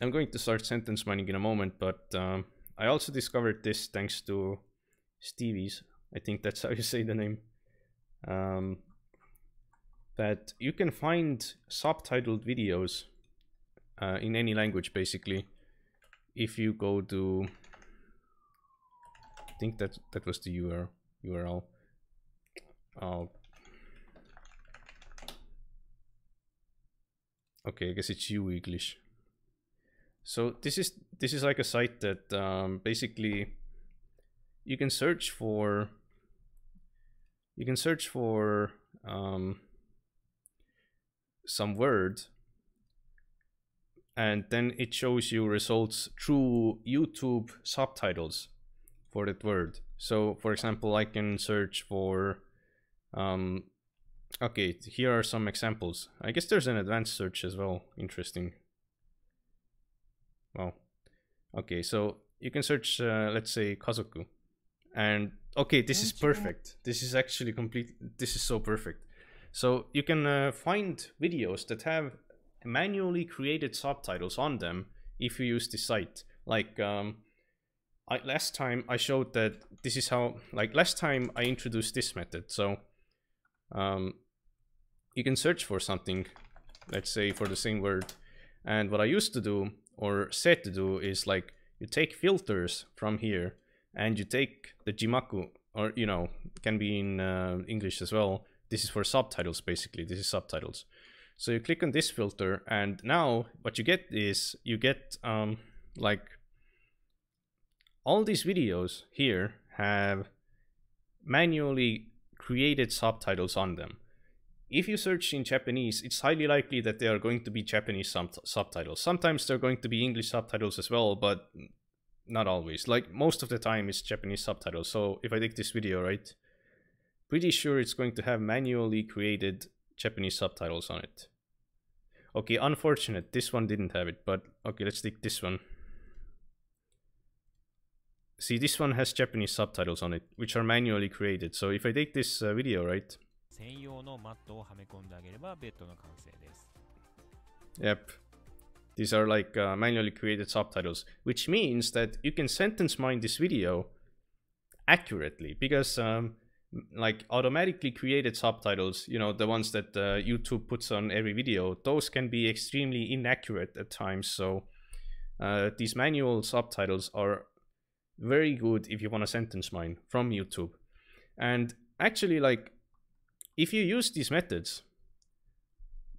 I'm going to start sentence mining in a moment, but I also discovered this thanks to Stevie's. I think that's how you say the name. That you can find subtitled videos in any language, basically. If you go to, I think that was the URL. Okay, I guess it's English. So this is like a site that basically you can search for some word, and then it shows you results through YouTube subtitles for that word. So for example, I can search for okay, here are some examples. I guess there's an advanced search as well. Interesting. Wow. Okay, so you can search let's say Kazoku, and okay, this is perfect. This is actually complete. This is so perfect. So you can find videos that have manually created subtitles on them if you use this site. Like last time I showed that this is how, like last time I introduced this method. So you can search for something, let's say for the same word. And what I used to do, or said to do, is like you take filters from here and you take the Jimaku, or you know, can be in English as well. This is for subtitles, basically. This is subtitles. So you click on this filter, and now what you get is you get like all these videos here have manually created subtitles on them. If you search in Japanese, it's highly likely that they are going to be Japanese subtitles. Sometimes they're going to be English subtitles as well, but not always. Like most of the time it's Japanese subtitles. So if I take this video, right, pretty sure it's going to have manually created Japanese subtitles on it. Okay, unfortunate, this one didn't have it, but okay, let's take this one. See, this one has Japanese subtitles on it, which are manually created. So if I take this video, right? Yep. These are like manually created subtitles, which means that you can sentence mine this video accurately, because like automatically created subtitles, you know, the ones that YouTube puts on every video, those can be extremely inaccurate at times. So these manual subtitles are very good if you want to sentence mine from YouTube. And actually, like, if you use these methods,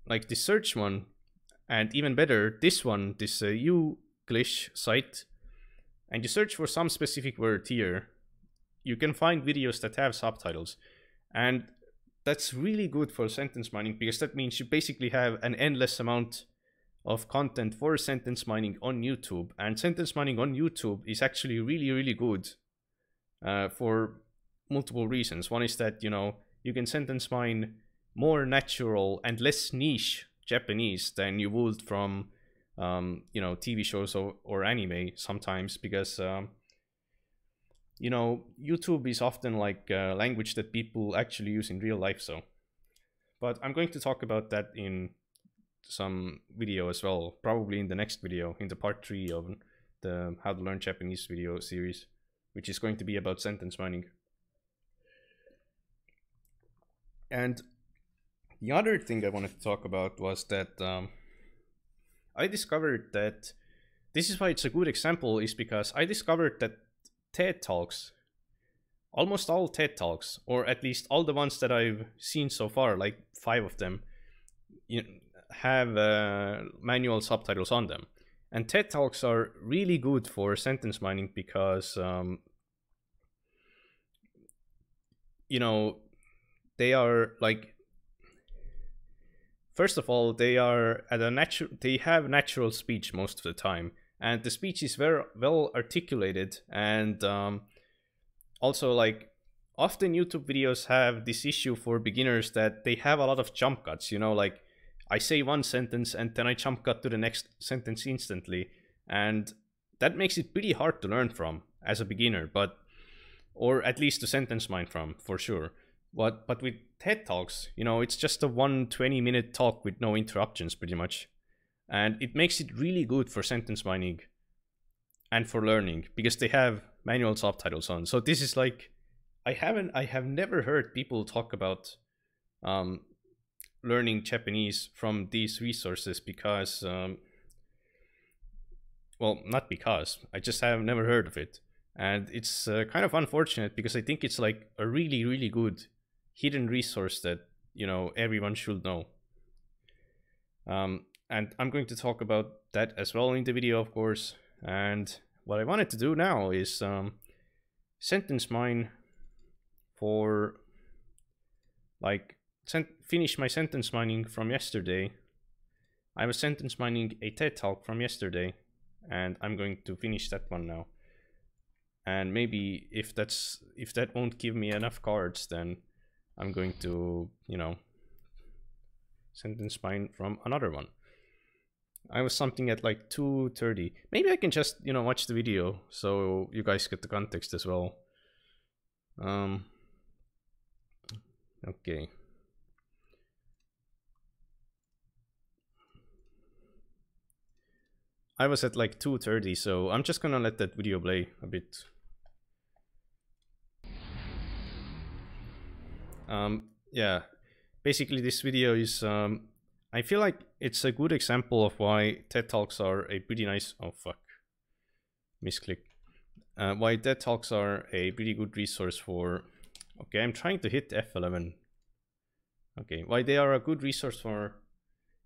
like the search one, and even better, this one, this Uglish site, and you search for some specific word here, you can find videos that have subtitles. And that's really good for sentence mining, because that means you basically have an endless amount of content for sentence mining on YouTube. And sentence mining on YouTube is actually really, really good for multiple reasons. One is that, you know, you can sentence mine more natural and less niche Japanese than you would from, you know, TV shows or anime sometimes, because, you know, YouTube is often like a language that people actually use in real life. So, but I'm going to talk about that in some video as well, probably in the next video, in the part 3 of the How to Learn Japanese video series, which is going to be about sentence mining. And the other thing I wanted to talk about was that I discovered that this is why it's a good example, is because I discovered that TED Talks, almost all TED Talks, or at least all the ones that I've seen so far, like 5 of them, you know, have manual subtitles on them. And TED Talks are really good for sentence mining because, you know, they are like, first of all, they are at a they have natural speech most of the time, and the speech is very well articulated. And also, like, often YouTube videos have this issue for beginners that they have a lot of jump cuts, you know, like I say one sentence and then I jump cut to the next sentence instantly, and that makes it pretty hard to learn from as a beginner, but, or at least to sentence mine from, for sure. But with TED Talks, you know, it's just a 1 20-minute talk with no interruptions, pretty much. and it makes it really good for sentence mining and for learning because they have manual subtitles on. So this is like, I have never heard people talk about learning Japanese from these resources because, well, not because, I just have never heard of it. And it's kind of unfortunate because I think it's like a really, really good hidden resource that, you know, everyone should know. And I'm going to talk about that as well in the video, of course. And what I wanted to do now is sentence mine for, like, finish my sentence mining from yesterday. I was sentence mining a TED Talk from yesterday, and I'm going to finish that one now. And maybe if that won't give me enough cards, then I'm going to, you know, sentence mine from another one. I was something at like 2:30. Maybe I can just, you know, watch the video so you guys get the context as well. Okay. I was at like 2:30, so I'm just gonna let that video play a bit. Yeah, basically this video is, I feel like it's a good example of why TED Talks are a pretty nice, oh fuck, misclick. Why TED Talks are a pretty good resource for, okay, I'm trying to hit F11. Okay, why they are a good resource for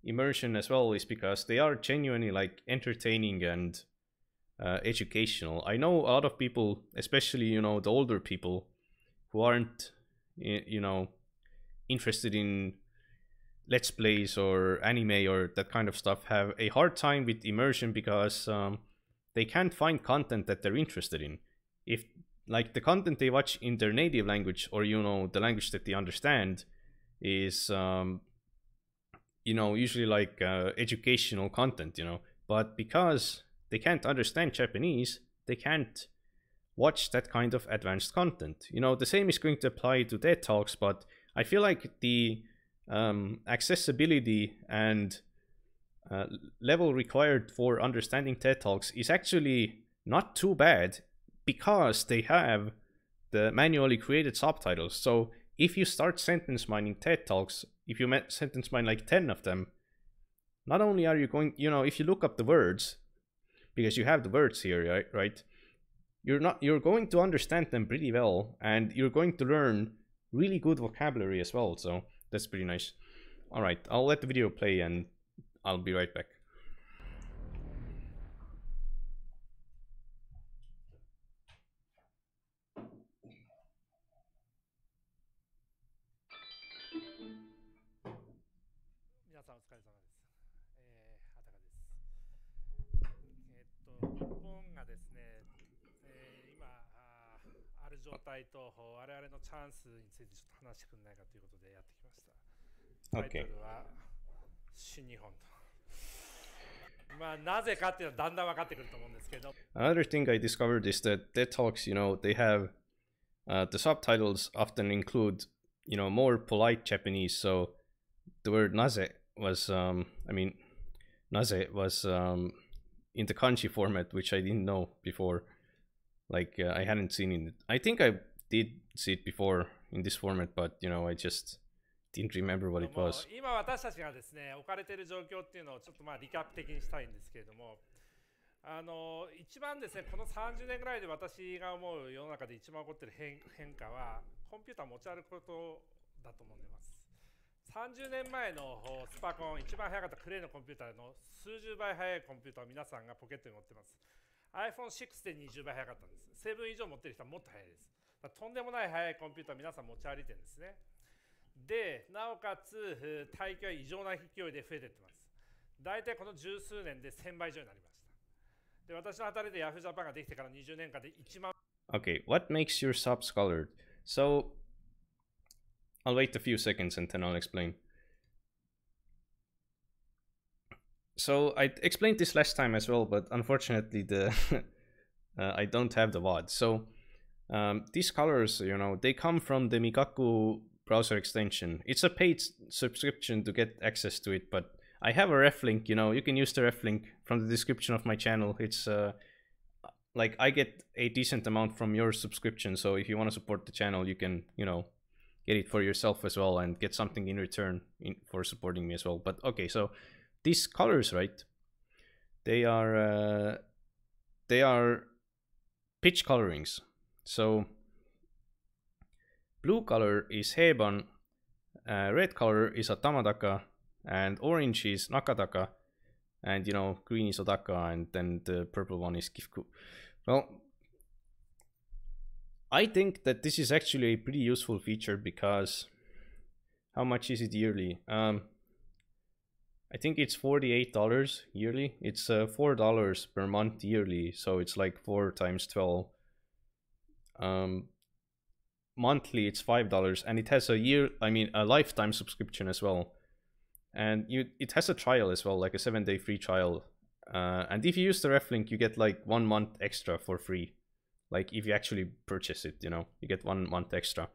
immersion as well is because they are genuinely like entertaining and educational. I know a lot of people, especially, you know, the older people who aren't, you know, interested in let's plays or anime or that kind of stuff, have a hard time with immersion because they can't find content that they're interested in. If like the content they watch in their native language, or, you know, the language that they understand is you know, usually like educational content, you know, but because they can't understand Japanese, they can't watch that kind of advanced content. You know, the same is going to apply to TED Talks, but I feel like the accessibility and level required for understanding TED Talks is actually not too bad because they have the manually created subtitles. So if you start sentence mining TED Talks, if you sentence mine like 10 of them, not only are you going, you know, if you look up the words, because you have the words here, right? You're going to understand them pretty well, and you're going to learn really good vocabulary as well. So that's pretty nice. All right, I'll let the video play and I'll be right back. Okay. Another thing I discovered is that TED Talks, you know, they have the subtitles often include, you know, more polite Japanese. So the word naze was, naze was in the kanji format, which I didn't know before. Like I hadn't seen it. I think I did see it before in this format, but, you know, I just didn't remember what it was. 今私たちがですね、置かれている状況っていうのをちょっとリキャップ的にしたいんですけれども、一番ですね、この30年ぐらいで私が思う世の中で一番起こっている変化は、コンピューターを持ち歩くことだと思っています。30年前のスパコン、一番早かったクレイのコンピューターの数十倍速いコンピューターを皆さんがポケットに持っています。iPhone6 で20倍早かったんです。7以上持っている人はもっと速いです。とんでもない速いコンピューターを皆さん持ち歩いてるんですね。で、なおかつ帯域は異常な勢いで増えていってます。大体この十数年で1000倍以上になりました。で、私の働いて Yahoo Japan ができてから20年間で1万。Okay, what makes your subs colored? So, I'll wait a few seconds and then I'll explain. So, I explained this last time as well, but unfortunately I don't have the VOD. So, these colors, you know, they come from the Migaku browser extension. It's a paid subscription to get access to it, but I have a ref link, you know, you can use the ref link from the description of my channel. It's like I get a decent amount from your subscription, so if you want to support the channel, you can, you know, get it for yourself as well and get something in return for supporting me as well. But okay, so these colors, right? They are pitch colorings. So blue color is Heiban, red color is Atamadaka, and orange is Nakadaka, and you know, green is Odaka, and then the purple one is Gifuku. Well, I think that this is actually a pretty useful feature because how much is it yearly? I think it's $48 yearly. It's $4 per month yearly, so it's like 4 times 12. Monthly it's $5, and it has a lifetime subscription as well. And it has a trial as well, like a 7-day free trial. And if you use the ref link, you get like 1 month extra for free. Like if you actually purchase it, you know, you get 1 month extra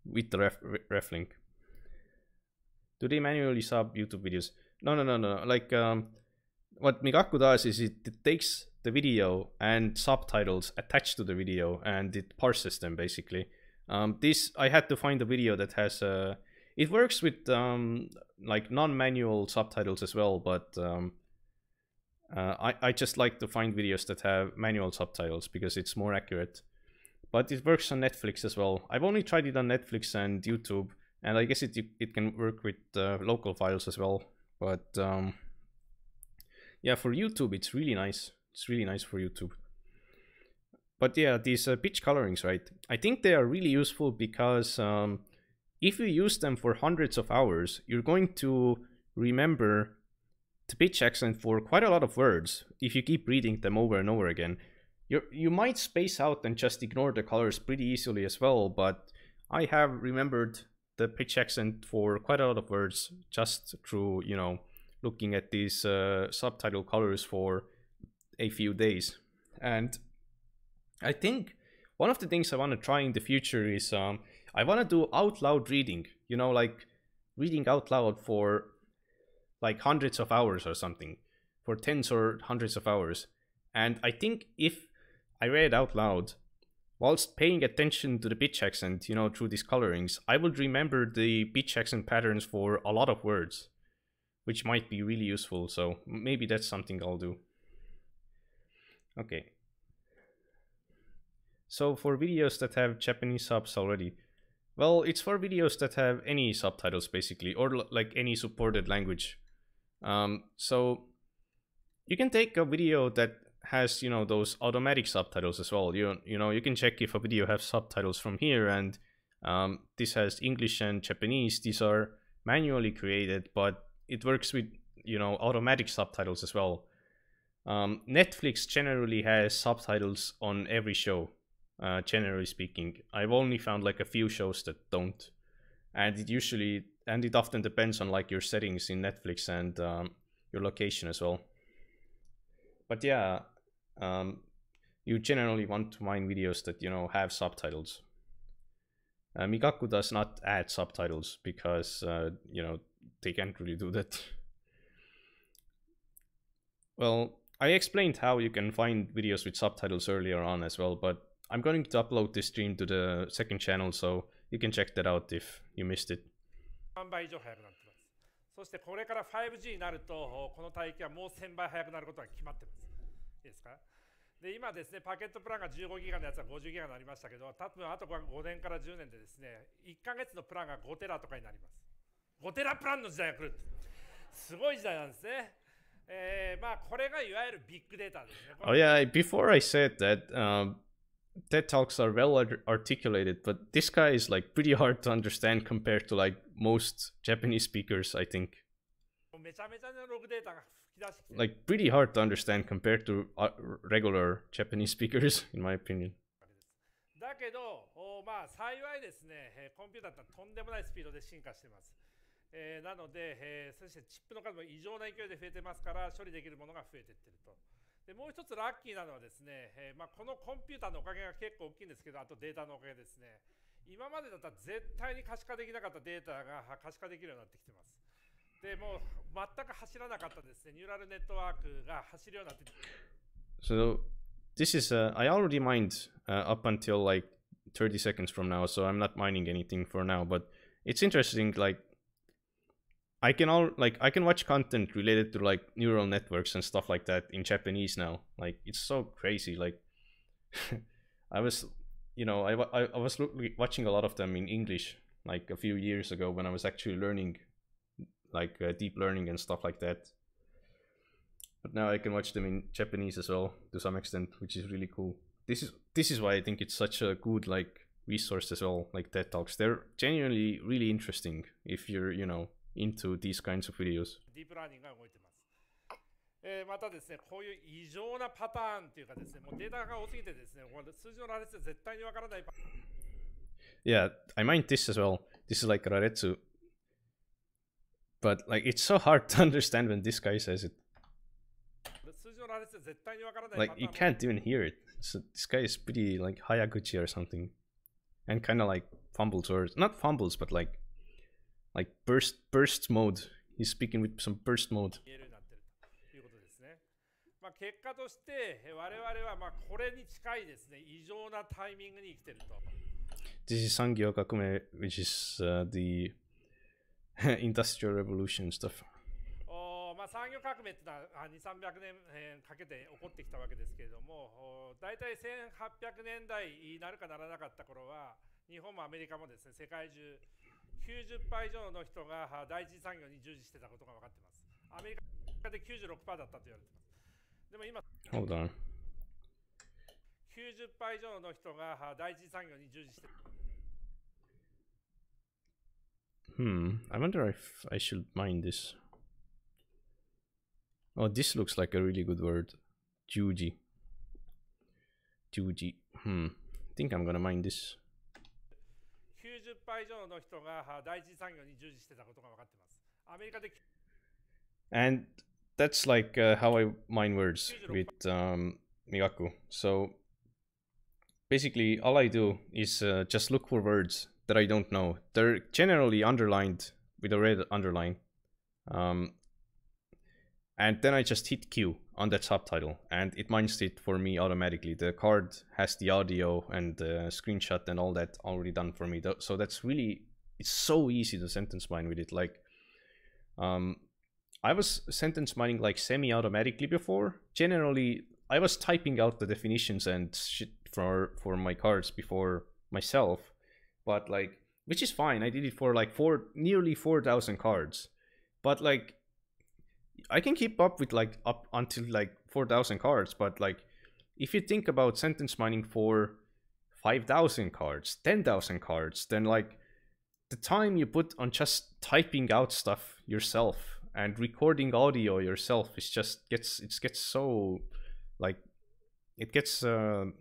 with the ref link. Do they manually sub YouTube videos? No. Like what Migaku does is it takes the video and subtitles attached to the video and it parses them basically. This I had to find a video that has it works with like non-manual subtitles as well, but I just like to find videos that have manual subtitles because it's more accurate. But it works on Netflix as well. I've only tried it on Netflix and YouTube, and I guess it can work with local files as well. But yeah, for YouTube it's really nice. It's really nice for YouTube. But yeah, these pitch colorings, right? I think they are really useful because if you use them for hundreds of hours, you're going to remember the pitch accent for quite a lot of words if you keep reading them over and over again. You might space out and just ignore the colors pretty easily as well, but I have remembered the pitch accent for quite a lot of words just through, you know, looking at these subtitle colors for a few days. And I think one of the things I want to try in the future is I want to do out loud reading, you know, like reading out loud for like hundreds of hours or something, for tens or hundreds of hours. And I think if I read out loud whilst paying attention to the pitch accent, you know, through these colorings, I would remember the pitch accent patterns for a lot of words, which might be really useful. So maybe that's something I'll do. Okay. So for videos that have Japanese subs already, well, it's for videos that have any subtitles basically, or like any supported language. So you can take a video that has, you know, those automatic subtitles as well. You know, you can check if a video has subtitles from here, and this has English and Japanese. These are manually created, but it works with, you know, automatic subtitles as well. Netflix generally has subtitles on every show. Generally speaking, I've only found like a few shows that don't, and it often depends on like your settings in Netflix and your location as well. But yeah, you generally want to find videos that, you know, have subtitles. Migaku does not add subtitles because you know, they can't really do that. Well, I explained how you can find videos with subtitles earlier on as well, but I'm going to upload this stream to the second channel, so you can check that out if you missed it. 3倍以上速くなってます。そしてこれから 5G になると、この帯域はもう1000倍速くなることが決まってます。いいですか？で、今ですね、パケットプランが15ギガのやつは50ギガになりましたけど、多分あと5年から10年でですね、1ヶ月のプランが5テラとかになります。5テラプランの時代が来る。すごい時代なんですね。まあこれがいわゆるビッグデータですね。Oh yeah, before I said that, TED Talks are well articulated, but this guy is like pretty hard to understand compared to like most Japanese speakers, I think. Like pretty hard to understand compared to regular Japanese speakers, in my opinion. だけど、まあ幸いですね、コンピューターってとんでもないスピードで進化しています。なので、そしてチップの数も異常な勢いで増えてますから、処理できるものが増えていってると。でもう一つラッキーなのはですね、まあ、このコンピューターのおかげが結構大きいんですけど、あとデータのおかげですね、今までだったら絶対に可視化できなかったデータが可視化できるようになってきてます。でもう全く走らなかったですね。ニューラルネットワークが走るようになって。So this is I already mined up until like 30 seconds from now, so I'm not mining anything for now, but it's interesting. Like I can watch content related to like neural networks and stuff like that in Japanese now. Like it's so crazy. Like I was watching a lot of them in English like a few years ago when I was actually learning like deep learning and stuff like that. But now I can watch them in Japanese as well to some extent, which is really cool. This is why I think it's such a good like resource as well, like TED Talks. They're genuinely really interesting if you're, into these kinds of videos. ディープラーニングが動いてます。またですね、こういう異常なパターンっていうかですね、もうデータが多すぎてですね、数字の羅列で絶対にわからないパターン。Yeah, I mined this as well. This is like Raretsu. But like it's so hard to understand when this guy says it. Like you can't even hear it. So this guy is pretty like Hayaguchi or something. And kind of like fumbles, or not fumbles, but like burst mode. He's speaking with some burst mode. 結果として我々はこれに近いですね、異常なタイミングに生きていると。This is Sangyo Kakume, which is the Industrial Revolution stuff. 産業革命ってのは2、300年かけて起こってきたわけですけれども、だいたい1800年代になるかならなかった頃は、日本もアメリカもですね、世界中90%以上の人が第一次産業に従事してたことが分かっています。アメリカで 96% だったと言われています。でも今、Hold on. 90% 以上の人が第一次産業に従事している。I wonder if I should mine this. Oh, this looks like a really good word. Juji. I think I'm gonna mine this. 90% 以上の人が第一次産業に従事してたことが分かっています。アメリカで And that's like how I mine words with Migaku. So basically all I do is just look for words that I don't know. They're generally underlined with a red underline. And then I just hit Q on that subtitle and it mines it for me automatically. The card has the audio and the screenshot and all that already done for me. So that's really, it's so easy to sentence mine with it. Like, I was sentence mining like semi-automatically before. Generally, I was typing out the definitions and shit for my cards before myself. But like, which is fine. I did it for like nearly 4,000 cards. But like, I can keep up with like up until like 4,000 cards, but like if you think about sentence mining for 5,000 cards, 10,000 cards, then like the time you put on just typing out stuff yourself and recording audio yourself is just gets so like it gets the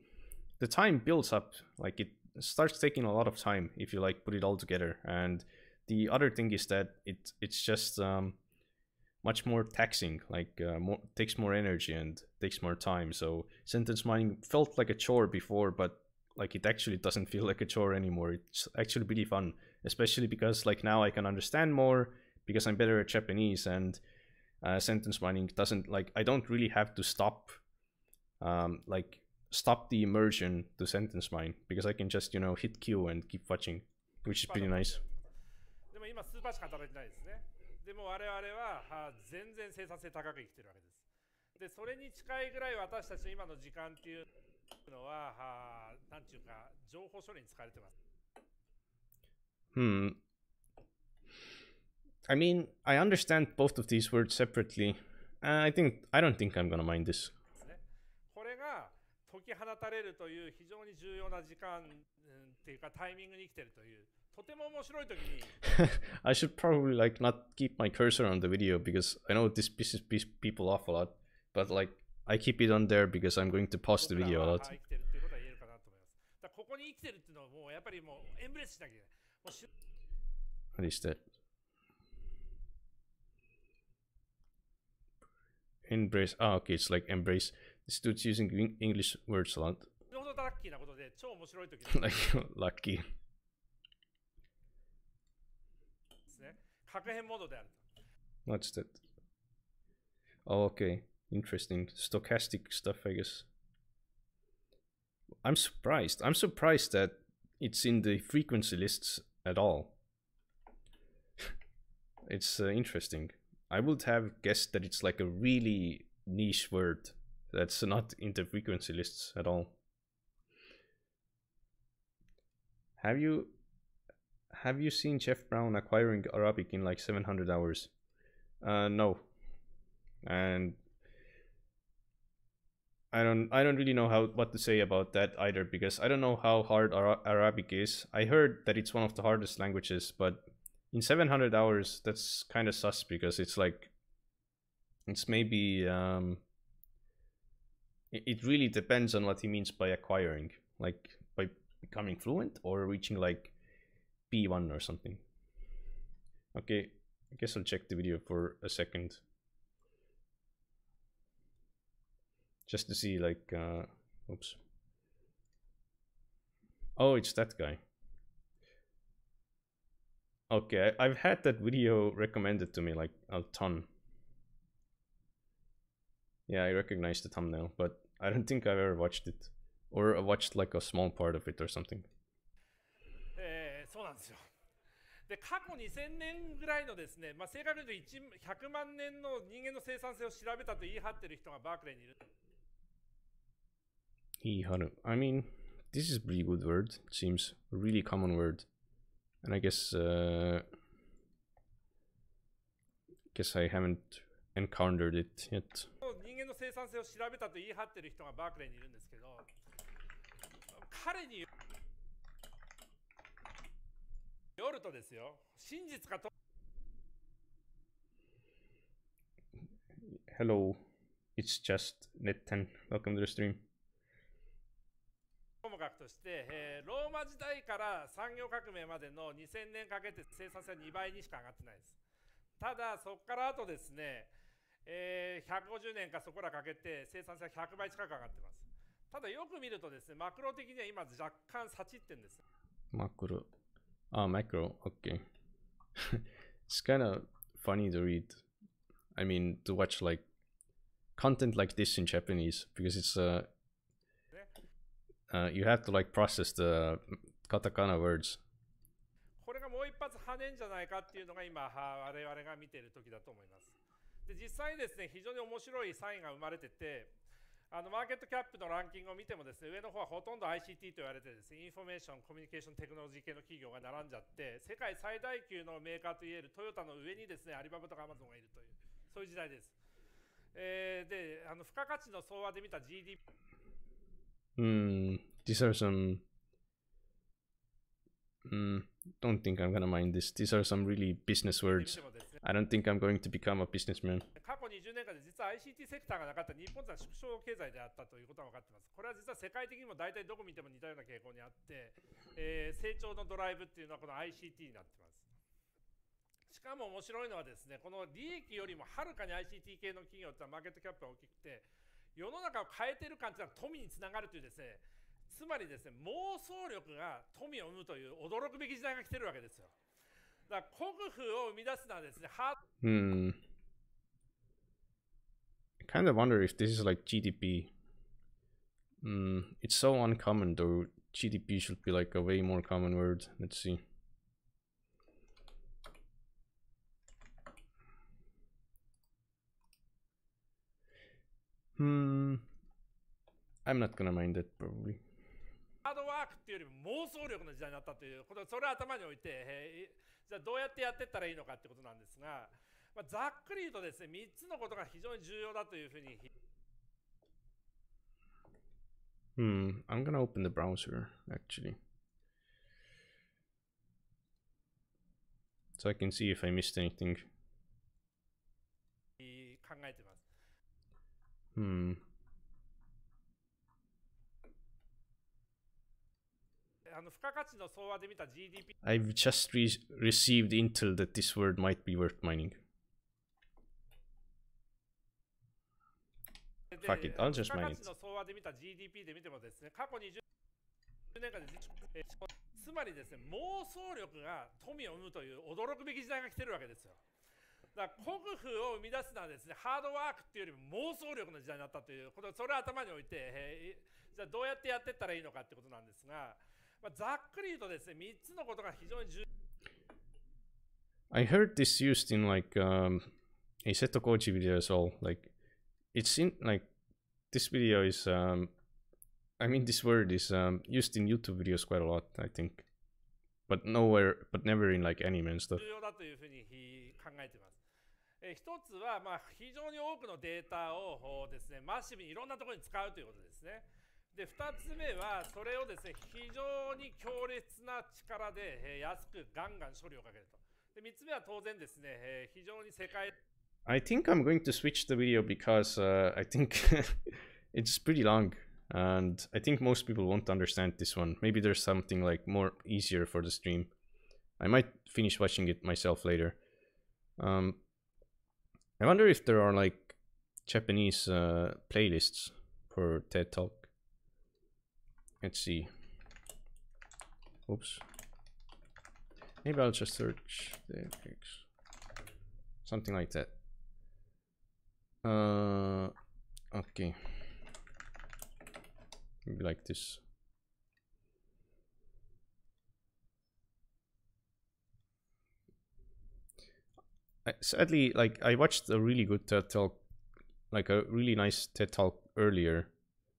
time builds up. Like it starts taking a lot of time if you like put it all together. And the other thing is that it's just much more taxing, like takes more energy and takes more time. So sentence mining felt like a chore before, but like it actually doesn't feel like a chore anymore. It's actually pretty fun, especially because like now I can understand more because I'm better at Japanese, and sentence mining doesn't like, I don't really have to stop stop the immersion to sentence mine because I can just, hit Q and keep watching, which is pretty nice. でも今スーパーしか働いてないですね。でも我々は全然生産性高く生きてるわけです。で、それに近いぐらい私たちの今の時間っていうのはなんていうか情報処理に使われてます。I mean, I understand both of these words separately. I don't think I'm gonna mind this. これが解き放たれるという非常に重要な時間っていうかタイミングに生きてるという。I should probably like not keep my cursor on the video because I know this pisses people off a lot, but like I keep it on there because I'm going to pause the video a lot. What is that? Embrace. Ah, okay, it's like embrace. This dude's using English words a lot. Like lucky. 確変モードである What's that? Oh, okay. Interesting. Stochastic stuff, I guess. I'm surprised. I'm surprised that it's in the frequency lists at all. It's interesting. I would have guessed that it's like a really niche word that's not in the frequency lists at all. Have you seen Jeff Brown acquiring Arabic in like 700 hours? No. And I don't really know what to say about that either, because I don't know how hard Arabic is. I heard that it's one of the hardest languages, but in 700 hours that's kind of sus, because it's like it's maybe it really depends on what he means by acquiring, like by becoming fluent or reaching like B1 or something. Okay, I guess I'll check the video for a second. Just to see like, oops. Oh, it's that guy. Okay, I've had that video recommended to me like a ton. Yeah, I recognize the thumbnail, but I don't think I've ever watched it. Or watched like a small part of it or something. そうなんですよ。で、過去2000年ぐらいのですね、正確に言うと100万年の人間の生産性を調べたと言い張ってる人がバークレーにいる。I mean, this is a pretty good word. It seems a really common word. And I guess I haven't encountered it yet. 人間の生産性を調べたと言い張ってる人がバークレーにいるんですけど、彼によるとですよ、真実かと。Hello, it's just Net10. Welcome to the stream. ともかくとして、ローマ時代から産業革命までの2000年かけて生産性は2倍にしか上がってないです。ただそこからあとですね、150年かそこらかけて生産性は100倍近く上がってます。ただよく見るとですね、マクロ的には今若干さちってんです。Macro. Ah, macro. Okay. It's kind of funny to read. I mean, to watch like content like this in Japanese, because it's you have to like process the katakana words. これがもう一発跳ねんじゃないかっていうのが今我々が見ている時だと思います。で、実際にですね、非常に面白いサインが生まれてて、マーケットキャップのランキングを見てもですね、上の方はほとんど ICT と言われてですね、インフォメーションコミュニケーションテクノロジー系の企業が並んじゃって、世界最大級のメーカーといえるトヨタの上にですね、アリババとかアマゾンがいるという、そういう時代です。で、付加価値の総和で見た GDP。These are some. Don't think I'm gonna mind this. These are some really business words. I don't think I'm going to become a businessman. 過去20年間で実は ICT セクターがなかった日本とは縮小経済であったということが分かっています。これは実は世界的にも大体どこ見ても似たような傾向にあって、成長のドライブっていうのはこの ICT になっています。しかも面白いのはですね、この利益よりもはるかに ICT 系の企業ってのはマーケットキャップが大きくて、世の中を変えている感っていうのは富につながるというですね、つまりですね、妄想力が富を生むという驚くべき時代が来てるわけですよ。だから国富を生み出すのはですね、I kind of wonder if this is like GDP. It's so uncommon though. GDP should be like a way more common word. Let's see. I'm not gonna mind that probably. ハードワークっていうよりも妄想力の時代になったということ、それを頭に置いて、じゃあどうやってやっていったらいいのかってことなんですが、ざっくり言うとですね、3つのことが非常に重要だというふうに。I'm gonna open the browser actually, so I can see if I missed anything. 考えてます。付加価値の総和で見た GDP。I've just received intel that this word might be worth mining. Fuck it, I'll just mine it. 付加価値の総和で見た GDP で見てもですね、過去20年間でつまりですね、妄想力が富を生むという驚くべき時代が来てるわけですよ。だから国府を生み出すのはですね、ハードワークっていうよりも妄想力の時代になったということ、それを頭に置いて、じゃあどうやってやっていったらいいのかってことなんですが、ざっくり言うとですね、3つのことが非常に重要。I heard this used in like a Seto Koji video as well. Like it's in like this video is I mean this word is used in YouTube videos quite a lot, I think. But never in like anime and stuff. 重要だというふうに考えています。一つは非常に多くのデータをですね、マッシブにいろんなところに使うということですね。で、2つ目はそれをですね、非常に強烈な力で安くガンガン処理をかけると。で、3つ目は当然ですね、非常に世界 I think I'm going to switch the video because I think it's pretty long and I think most people won't understand this one. Maybe there's something like more easier for the stream. I might finish watching it myself later. I wonder if there are like Japanese playlists for TED Talk. Let's see. Oops. Maybe I'll just search the something like that. Okay. Maybe like this. Sadly, like I watched a really good TED Talk, like a really nice TED Talk earlier.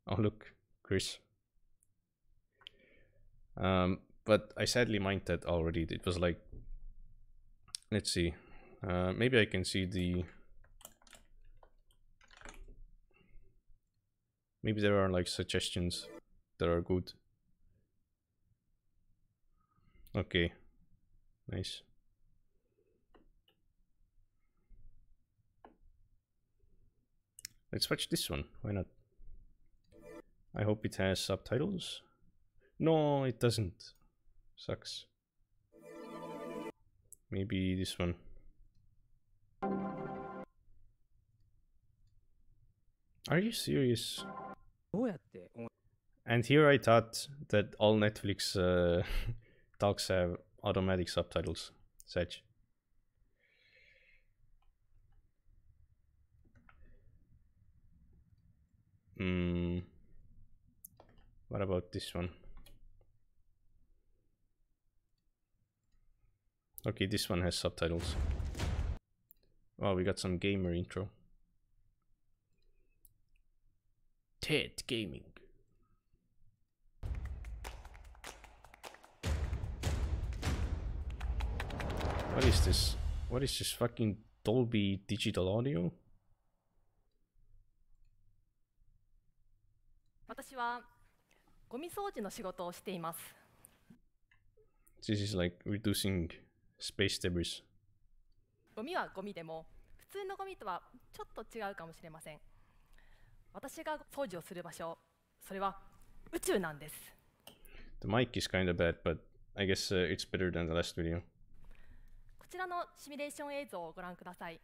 Oh look, Chris. But I sadly mined that already. It was like, let's see, maybe I can see the, maybe there are like suggestions that are good. Okay, nice. Let's watch this one, why not? I hope it has subtitles. No, it doesn't. Sucks. Maybe this one. Are you serious? And here I thought that all Netflix talks have automatic subtitles. Such. What about this one? Okay, this one has subtitles. Oh, we got some gamer intro. TED Gaming. What is this? What is this fucking Dolby digital audio? 私はゴミ掃除の仕事をしています。 This is like reducing space debris. ゴミはゴミでも普通のゴミとはちょっと違うかもしれません。私が掃除をする場所、それは宇宙なんです。 The mic is kind of bad, but I guess it's better than the last video. こちらのシミュレーション映像をご覧ください。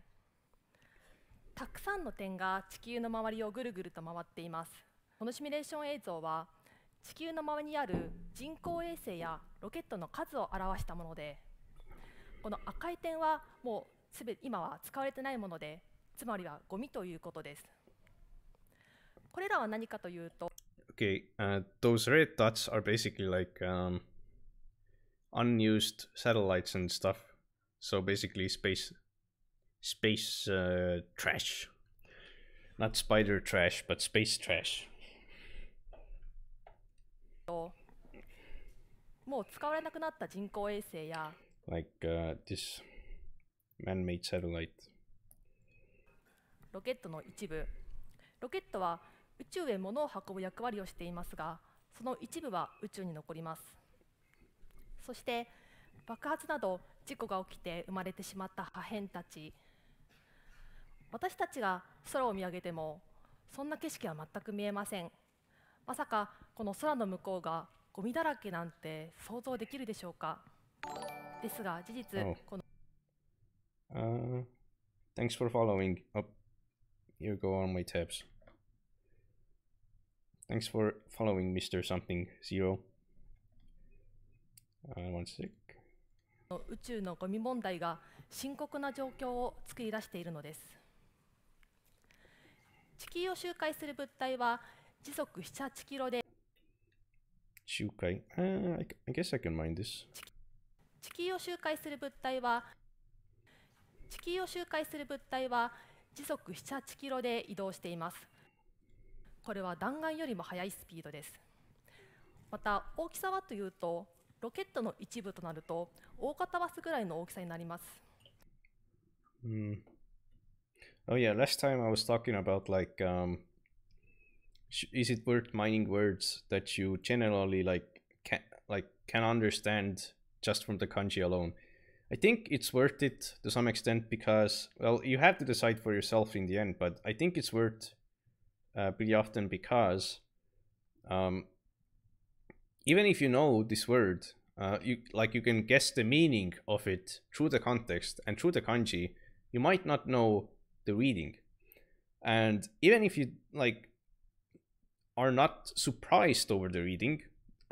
たくさんの点が地球の周りをぐるぐると回っています。このシミュレーション映像は地球の周りにある人工衛星やロケットの数を表したもので、この赤い点はもうすべて今は使われてないもので、つまりはゴミということです。これらは何かというと、 Okay, those red dots are basically like unused satellites and stuff. So basically space trash. Not spider trash, but space trash. もう使われなくなった人工衛星や Like this man-made satellite. ロケットの一部。ロケットは宇宙へ物を運ぶ役割をしていますが、その一部は宇宙に残ります。そして爆発など事故が起きて生まれてしまった破片たち。私たちが空を見上げてもそんな景色は全く見えません。まさかこの空の向こうがゴミだらけなんて想像できるでしょうか。ですが事実、この Thanks for following. Oh, here go all my tabs. Thanks for following Mr. Something Zero. One sec. 宇宙のゴミ問題が深刻な状況を作り出しているのです。地球を周回する物体は時速7、8キロで周回。I guess I can mind this. 地球を周回する物体は時速7、8キロで移動しています。これは弾丸よりも速いスピードです。また大きさはというと、ロケットの一部となると大型バスぐらいの大きさになります。Oh yeah, last time I was talking about like is it worth mining words that you generally can understand just from the kanji alone? I think it's worth it to some extent because, well, you have to decide for yourself in the end, but I think it's worth pretty often because even if you know this word, you can guess the meaning of it through the context and through the kanji. You might not know the reading, and even if you are not surprised over the reading,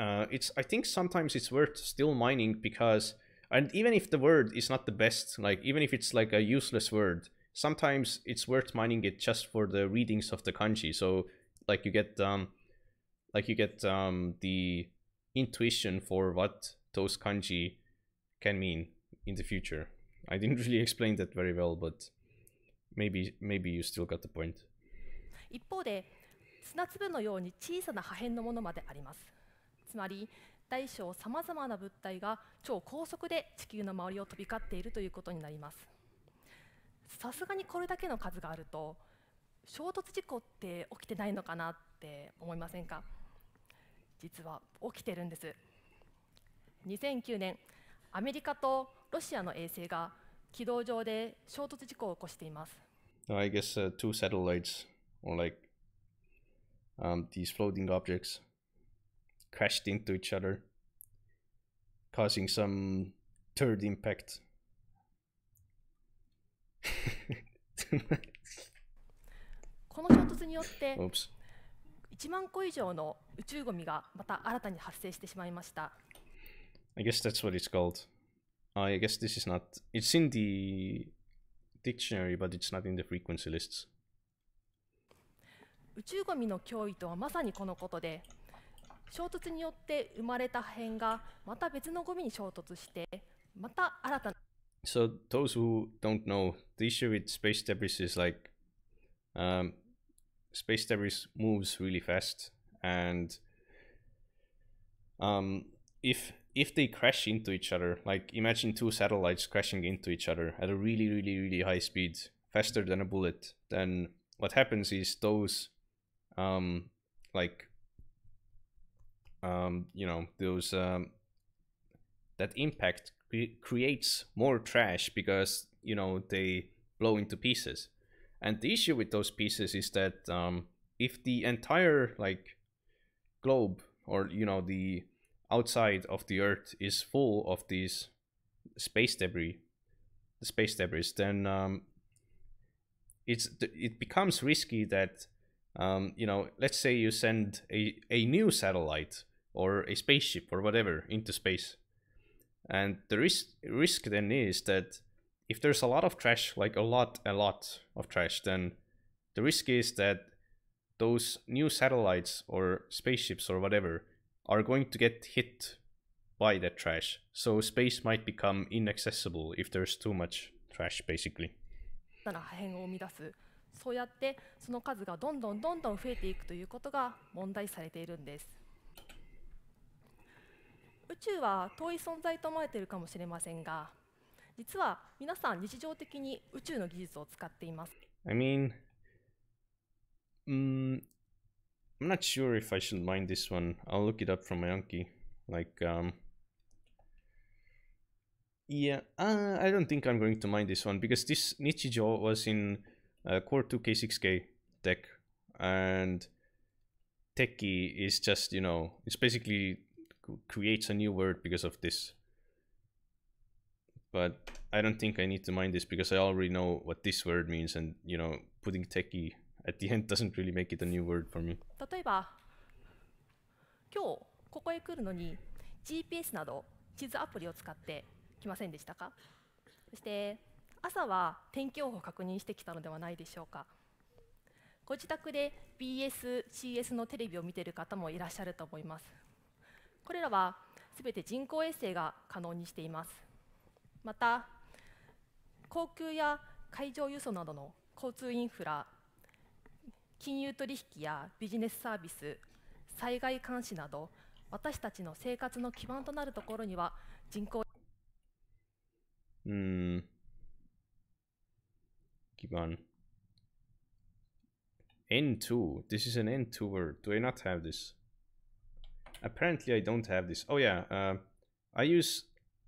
I think sometimes it's worth still mining because, and even if the word is not the best, even if it's like a useless word, sometimes it's worth mining it just for the readings of the kanji. So you get the intuition for what those kanji can mean in the future. I didn't really explain that very well, but maybe you still got the point. 一方で砂粒のように小さな破片のものまであります。つまり大小さまざまな物体が超高速で地球の周りを飛び交っているということになります。さすがにこれだけの数があると衝突事故って起きてないのかなって思いませんか？実は起きてるんです。2009年、アメリカとロシアの衛星が軌道上で衝突事故を起こしています。I guess two satellites or these floating objects crashed into each other, causing some third impact. この衝突によってOops. 1万個以上の宇宙ゴミがまた新たに発生してしまいました。I guess that's what it's called. I guess this is not. It's in the dictionary, but it's not in the frequency lists. 宇宙ゴミの脅威とはまさにこのことで、衝突によって生まれた破片がまた別のゴミに衝突して、また新たな。So those who don't know, the issue with space debris is space debris moves really fast, and if they crash into each other, imagine two satellites crashing into each other at a really, really, really high speed, faster than a bullet, then what happens is those that impact creates more trash because they blow into pieces. And the issue with those pieces is that if the entire globe or the outside of the Earth is full of these space debris, then it becomes risky that let's say you send a new satellite or a spaceship or whatever into space, and the risk then is that if there's a lot of trash, a lot of trash, then the risk is that those new satellites or spaceships or whatever are going to get hit by that trash. So space might become inaccessible if there's too much trash, basically. 破片を生み出す。そうやってその数がどんどん増えていくということが問題されているんです。宇宙は遠い存在と思われているかもしれませんが、実は皆さん日常的に宇宙の技術を使っています。I mean, I'm not sure if I should mind this one. I'll look it up from my Anki. Yeah, I don't think I'm going to mind this one because this Nichijo was in Core 2K6K deck, and Teki is just, it's basically creates a new word because of this. But I don't think I need to mind this because I already know what this word means, and putting Teki at the end doesn't really make it a new word for me. 例えば、今日ここへ来るのに GPS など地図アプリを使ってきませんでしたか？そして朝は天気予報を確認してきたのではないでしょうか。ご自宅で BS、CS のテレビを見ている方もいらっしゃると思います。これらはすべて人工衛星が可能にしています。また、航空や海上輸送などの交通インフラ、金融取引やビジネスサービス、災害監視など、私たちの生活の基盤となるところには人工基盤。N2. This is an N2 word. Do I not have this? Apparently I don't have this. Oh yeah, I use...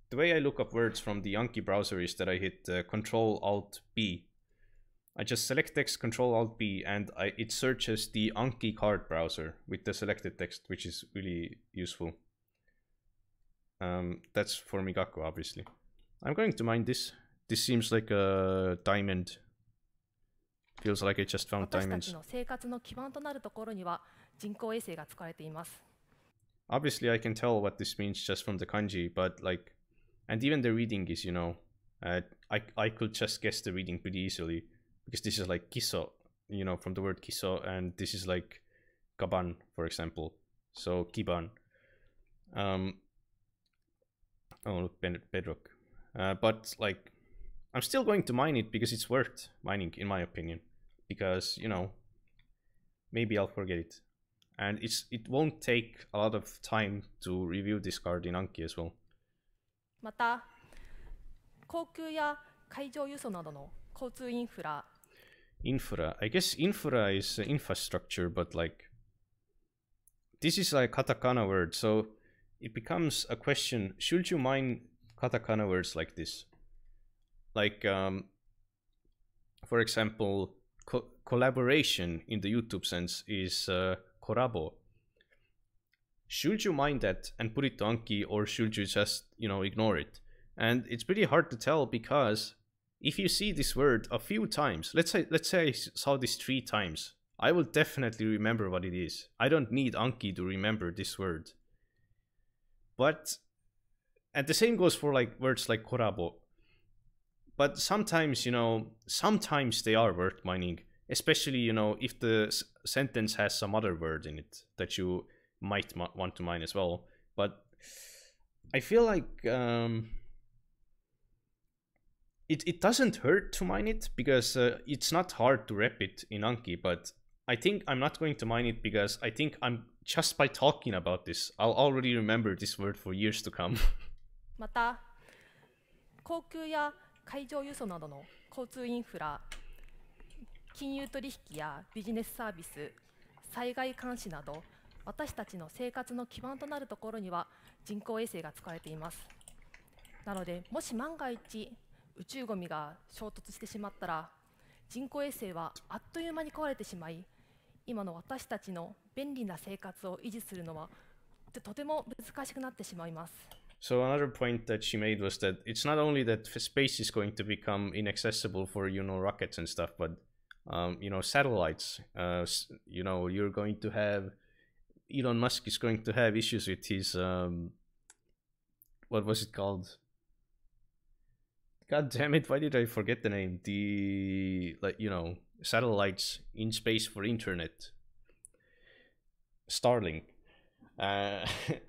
The way I look up words from the Anki browser is that I hit Control-Alt-B. I just select text, Control-Alt-B, and it searches the Anki card browser with the selected text, which is really useful. That's for Migaku, obviously. I'm going to mine this. This seems like a diamond. Feels like I just found diamonds. Obviously, I can tell what this means just from the kanji, but like, and even the reading is, you know, I could just guess the reading pretty easily because this is like kiso, you know, from the word kiso, and this is like kaban, for example. So kiban. Oh, look, bedrock. But like, I'm still going to mine it because it's worth mining, in my opinion. Because, you know, maybe I'll forget it. And it won't take a lot of time to review this card in Anki as well. また、航空や海上輸送などの交通インフラ。Infra. I guess infra is infrastructure, but like, this is like katakana word, so it becomes a question, should you mine katakana words like this? Like, for example, collaboration in the YouTube sense is korabo. Should you mine that and put it to Anki, or should you just, you know, ignore it? And it's pretty hard to tell because if you see this word a few times, let's say I saw this 3 times, I will definitely remember what it is. I don't need Anki to remember this word. But, and the same goes for like words like korabo. But sometimes, you know, sometimes they are worth mining, especially, you know, if the sentence has some other word in it that you might want to mine as well. But I feel like it doesn't hurt to mine it because it's not hard to rep it in Anki, but I think I'm not going to mine it because I think I'm just by talking about this, I'll already remember this word for years to come. また、航空や海上輸送などの交通インフラ、金融取引やビジネスサービス、災害監視など、私たちの生活の基盤となるところには人工衛星が使われています。なので、もし万が一宇宙ゴミが衝突してしまったら、人工衛星はあっという間に壊れてしまい、今の私たちの便利な生活を維持するのはとても難しくなってしまいます。So another point that she made was that it's not only that space is going to become inaccessible for, you know, rockets and stuff, but you know, satellites. You know, you're going to have Elon Musk is going to have issues with his what was it called? God damn it! Why did I forget the name? The, like, you know, satellites in space for internet. Starlink.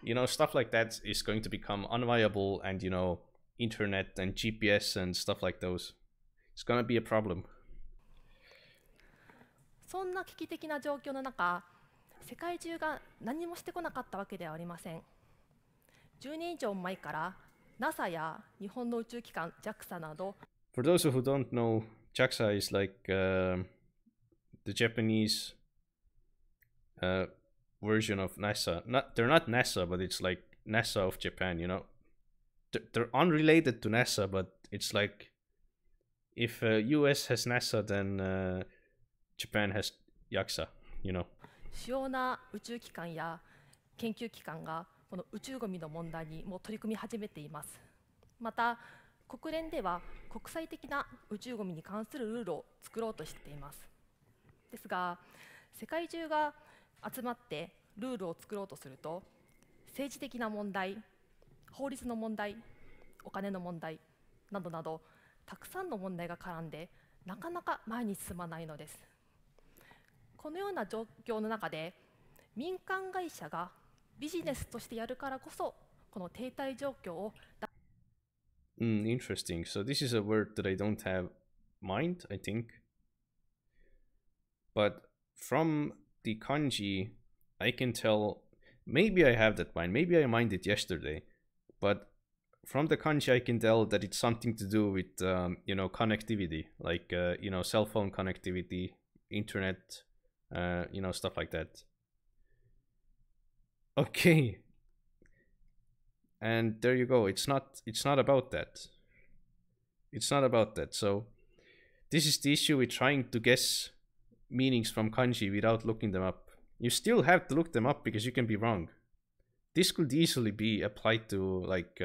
You know, stuff like that is going to become unviable, and, you know, internet and GPS and stuff like those, it's gonna be a problem. そんな危機的な状況の中、世界中が何もしてこなかったわけではありません。10年以上前から NASA や日本の宇宙機関 JAXA など。 For those who don't know, JAXA is like the Japanese version of NASA. They're not NASA, but it's like NASA of Japan, you know. They're unrelated to NASA, but it's like if US has NASA, then Japan has JAXA, you know. 主要な宇宙機関や研究機関がこの宇宙ゴミの問題にもう取り組み始めています。また国連では国際的な宇宙ゴミに関するルールを作ろうとしています。ですが世界中が集まってルールを作ろうとすると、政治的な問題、法律の問題、お金の問題などなど、たくさんの問題が絡んでなかなか前に進まないのです。このような状況の中で、民間会社がビジネスとしてやるからこそ、この停滞状況をInteresting. So this is a word that I don't have mind, I think. But from the kanji, I can tell, maybe I have that mind, maybe I mined it yesterday, but from the kanji I can tell that it's something to do with, connectivity, like, cell phone connectivity, internet, stuff like that. Okay. And there you go. It's not about that. It's not about that. So this is the issue with trying to guess meanings from kanji without looking them up. You still have to look them up because you can be wrong. This could easily be applied to like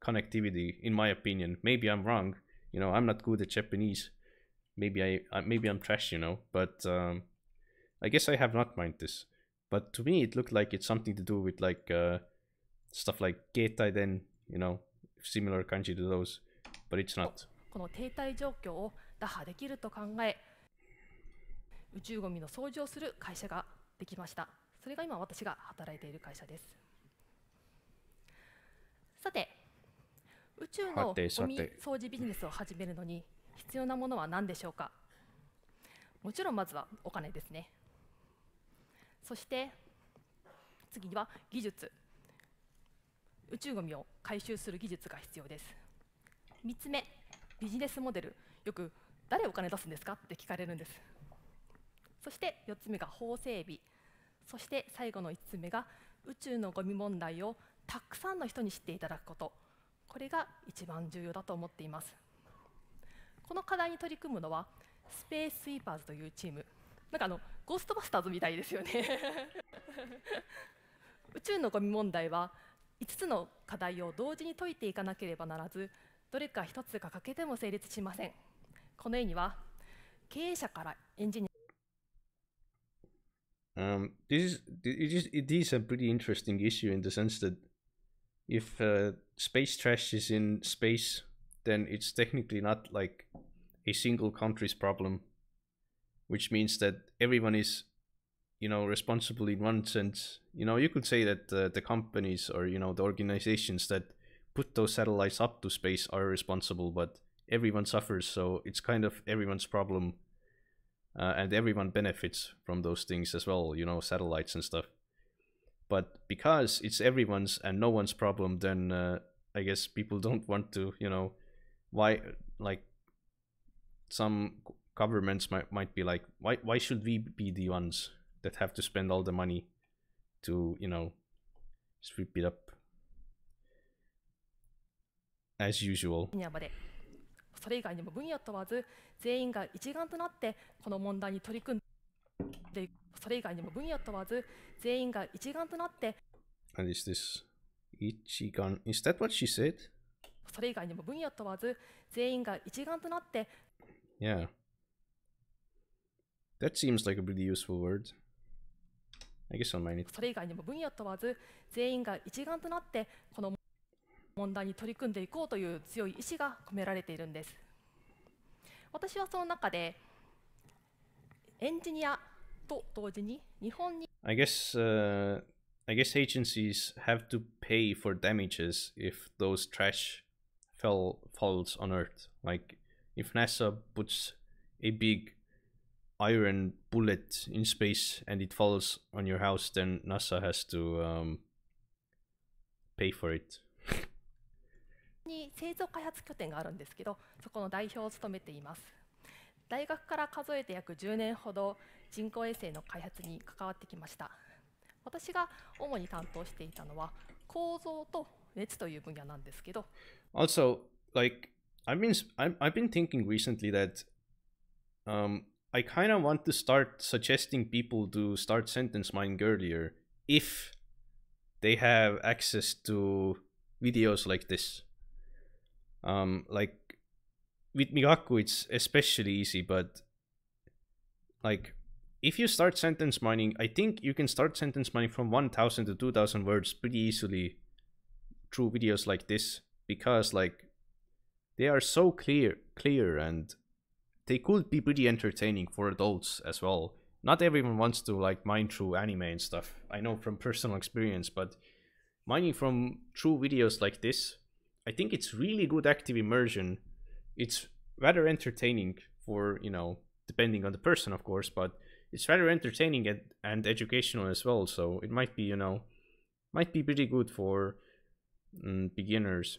connectivity, in my opinion. Maybe I'm wrong. I'm not good at Japanese. Maybe I'm trash, but I guess I have not mined this. But to me, it looked like it's something to do with like stuff like Getai then, similar kanji to those, but it's not. この停滞状況を打破できると考え、宇宙ゴミの掃除をする会社ができました。それが今私が働いている会社です。さて、宇宙のゴミ掃除ビジネスを始めるのに必要なものは何でしょうか。もちろんまずはお金ですね。そして次には技術。宇宙ゴミを回収する技術が必要です。3つ目、ビジネスモデル。よく誰お金出すんですかって聞かれるんです。そして4つ目が法整備。そして最後の5つ目が宇宙のゴミ問題をたくさんの人に知っていただくこと。これが一番重要だと思っています。この課題に取り組むのはスペーススイーパーズというチーム。なんかゴーストバスターズみたいですよね宇宙のゴミ問題は5つの課題を同時に解いていかなければならず、どれか1つが欠けても成立しません。この絵には経営者からエンジニアIt is a pretty interesting issue in the sense that if space trash is in space, then it's technically not like a single country's problem, which means that everyone is, responsible in one sense. You could say that the companies or, the organizations that put those satellites up to space are responsible, but everyone suffers, so it's kind of everyone's problem. And everyone benefits from those things as well, satellites and stuff. But because it's everyone's and no one's problem, then I guess people don't want to, why, like, some governments might be like, why should we be the ones that have to spend all the money to, sweep it up as usual. それ以外にも分野問わず全員が一丸となってこの問題に取り組んで、それ以外にも分野問わず全員が一丸となって。And is this Ichigan? Is that what she said? それ以外にも分野問わず全員が一丸となって。Yeah. That seems like a pretty useful word. I guess I'll mine it. それ以外にも分野問わず全員が一丸となってこの問題に取り組んでいこうという強い意志が込められているんです。私はその中でエンジニアと同時に日本に I guess agencies have to pay for damages if those trash falls on Earth. Like if NASA puts a big iron bullet in space and it falls on your house, then NASA has to pay for it. に製造開発拠点があるんですけど、そこの代表を務めています。大学から数えて約10年ほど人工衛星の開発に関わってきました。私が主に担当していたのは構造と熱という分野なんですけど。Also, like I've been thinking recently that I kind of want to start suggesting people to start sentence mining earlier if they have access to videos like this. Like with Migaku, it's especially easy, but like if you start sentence mining, I think you can start sentence mining from 1,000 to 2,000 words pretty easily through videos like this. because like they are so clear and they could be pretty entertaining for adults as well. Not everyone wants to like mine through anime and stuff. I know from personal experience, but mining from true videos like this, I think it's really good active immersion. It's rather entertaining for, you know, depending on the person, of course, but it's rather entertaining and educational as well. So it might be, you know, might be pretty good for beginners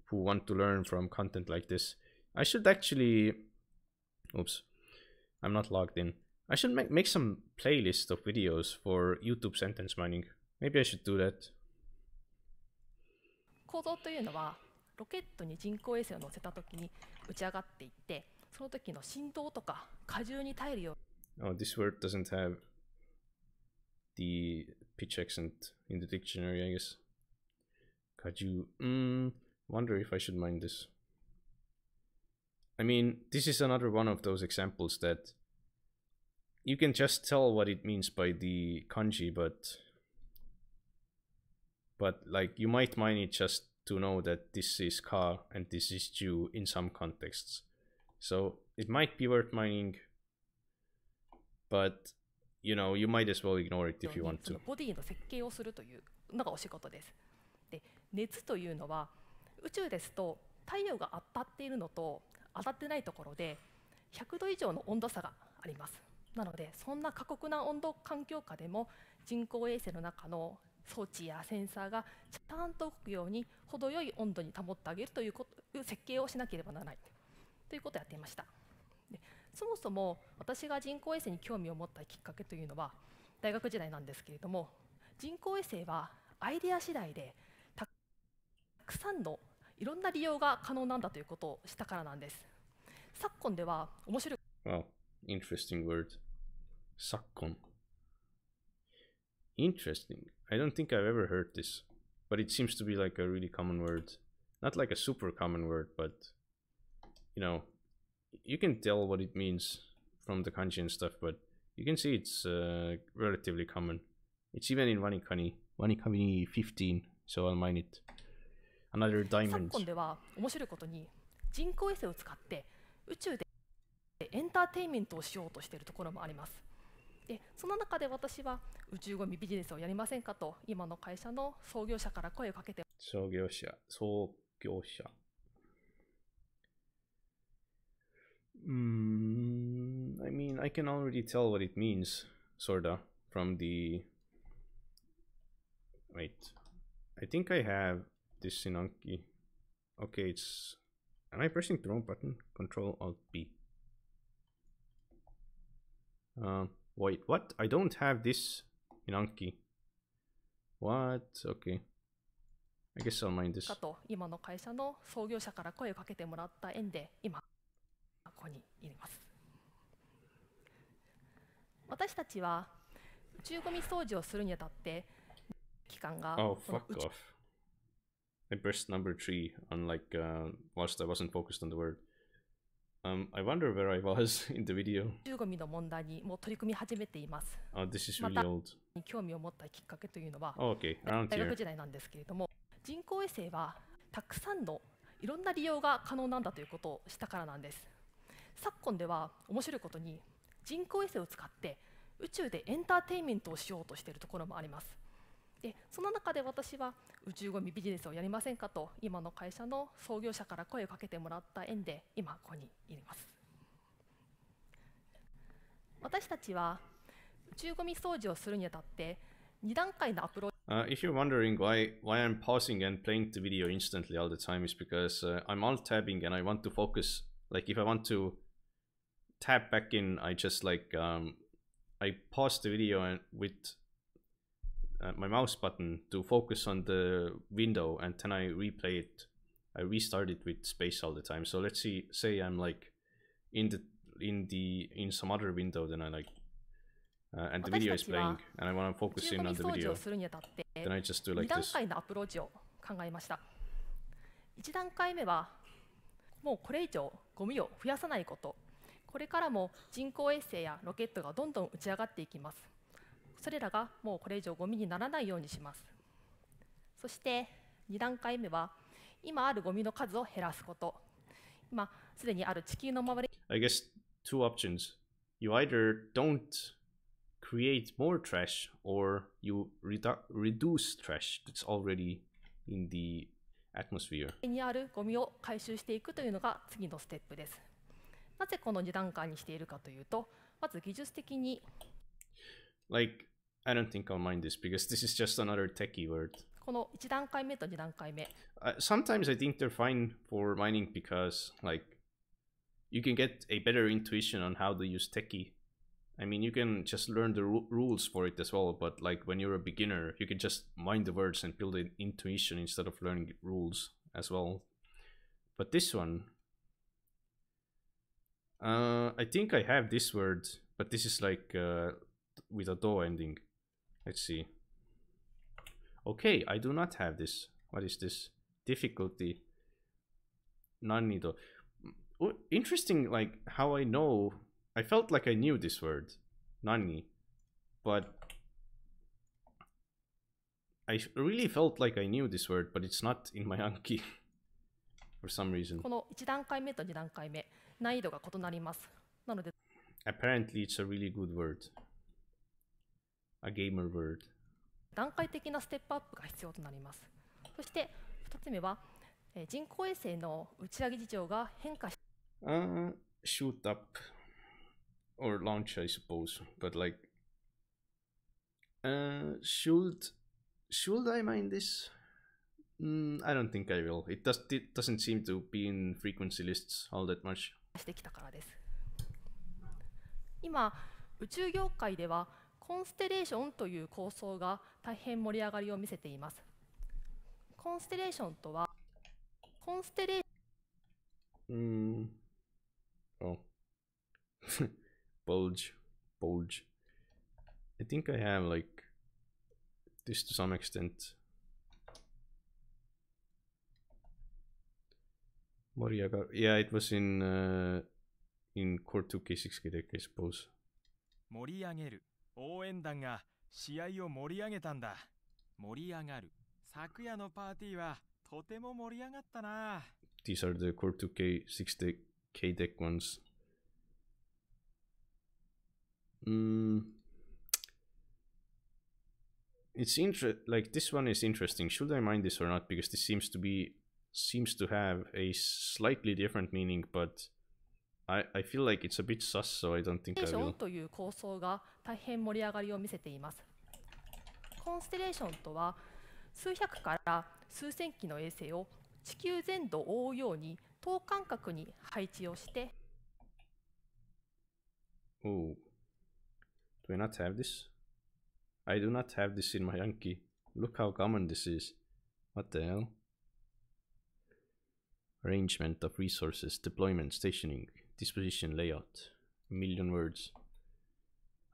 who want to learn from content like this. I should actually, oops, I'm not logged in. I should make some playlist of videos for YouTube sentence mining. Maybe I should do that. 構造というのはロケットに人工衛星を乗せたときに打ち上がっていって、その時の振動とか荷重に耐えるよう Oh, this word doesn't have the pitch accent in the dictionary, I guess. Kaju. Wonder if I should mind this. I mean, this is another one of those examples that you can just tell what it means by the kanji, but like you might mine it just to know that this is ka and this is ju in some contexts. So it might be worth mining, but you know, you might as well ignore it if you want to. ボディの設計をするというのがお仕事です。で、熱というのは宇宙ですと太陽が当たっているのと当たってないところで100度以上の温度差があります。なのでそんな過酷な温度環境下でも人工衛星の中の装置やセンサーがちゃんと動くように程よい温度に保ってあげるという設計をしなければならないということをやっていました。で、そもそも私が人工衛星に興味を持ったきっかけというのは大学時代なんですけれども、人工衛星はアイデア次第でたくさんのいろんな利用が可能なんだということをしたからなんです。昨今では面白い。Wow, interesting word. Sakkon. Interesting. I don't think I've ever heard this, but it seems to be like a really common word. Not like a super common word, but you know, you can tell what it means from the kanji and stuff, but you can see it's relatively common. It's even in Wanikani 15, so I'll mine it. Another diamond. 昨今では面白いことに人工衛星を使って宇宙でエンターテインメントをしようとしているところもあります。で、その中で私は宇宙ゴミビジネスをやりませんかと今の会社の創業者から声をかけて。創業者。I mean, I can already tell what it means, sorta, from the... Wait. I think I have this in Anki. Okay, it's... Am I pressing the wrong button? Control Alt B. Wait, what? I don't have this in Anki. What? Okay. I guess I'll mind this. かと今の会社の創業者から声をかけてもらった縁で今ここにいます。私たちは宇宙ゴミ掃除をするにあたって期間が Oh, fuck off. I pressed number 3 on like whilst I wasn't focused on the word. I wonder where I was in the video. 宇宙ゴミの問題にもう取り組み始めています。Oh, this is ま really た old. 興味を持ったきっかけというのは Oh, okay, around 大学 here. 時代なんですけれども、人工衛星はたくさんのいろんな利用が可能なんだということをしたからなんです。昨今では面白いことに人工衛星を使って宇宙でエンターテインメントをしようとしているところもあります。で、その中で私は宇宙ゴミビジネスをやりませんかと今の会社の創業者から声をかけてもらった縁で今ここにいます。私たちは宇宙ゴミ掃除をするにあたって2段階のアプローチ If you're wondering why I'm pausing and playing the video instantly all the time is because I'm alt tabbing and I want to focus. Like if I want to tab back in, I just like I pause the video and with my mouse button to focus on the window, and then I replay it. I restart it with space all the time. So let's say I'm like in some other window, then I like and the video is playing and I want to focus in on the video, then I just do like 2段 this. 階のアプローチを考えました。1段階目はもうこれ以上ゴミを増やさないこと。これからも人工衛星やロケットがどんどん打ち上がっていきます。それらがもうこれ以上ゴミにならないようにします。そして2段階目は今あるゴミの数を減らすこと。今すでにある地球の周り I guess two options. You either don't create more trash or you reduce trash that's already in the atmosphere. にあるゴミを回収していくというのが次のステップです。なぜこの2段階にしているかというと、まず技術的に Like, I don't think I'll mind this because this is just another techie word. この1段階目と2段階目 Sometimes I think they're fine for mining because, like, you can get a better intuition on how to use techie. I mean, you can just learn the rules for it as well, but like when you're a beginner, you can just mind the words and build an intuition instead of learning rules as well. But this one, I think I have this word, but this is like with a do ending. Let's see. Okay, I do not have this. What is this? Difficulty. Nanido. Interesting, like how I know. I felt like I knew this word, nani, but I really felt like I knew this word, but it's not in my Anki for some reason. この1段階目と2段階目難易度が異なります。なので Apparently, it's a really good word. A gamer word. 段階的なステップアップが必要となります。そして2つ目は、人工衛星の打ち上げ事情が変化し Shoot up or launch, I suppose. But like, should I mind this? I don't think I will. It doesn't seem to be in frequency lists all that much. てきたからです。今宇宙業界ではコンステレーションという構想が大変盛り上がりを見せています。コンステレーションとはコンステレーション Oh. Bulge. I think I have like this to some extent. Moriyaga. Yeah, it was in Core 2K6 deck, I suppose. 盛り上げる応援団が試合を盛り上げたんだ。盛り上がる昨夜のパーティーはとても盛り上がったな。 These are the Core 2K6 deck ones. It's like this one is interesting. Should I mind this or not? Because this seems to have a slightly different meaning, but I feel like it's a bit sus, so I don't think I will. という構想が大変盛り上がりを見せています。コンステレーションとは数百から数千機の衛星を地球全土を覆うように等間隔に配置をして Oh, do I not have this? I do not have this in my Anki. Look how common this is. What the hell? Arrangement of resources, deployment, stationing, disposition, layout. A million words.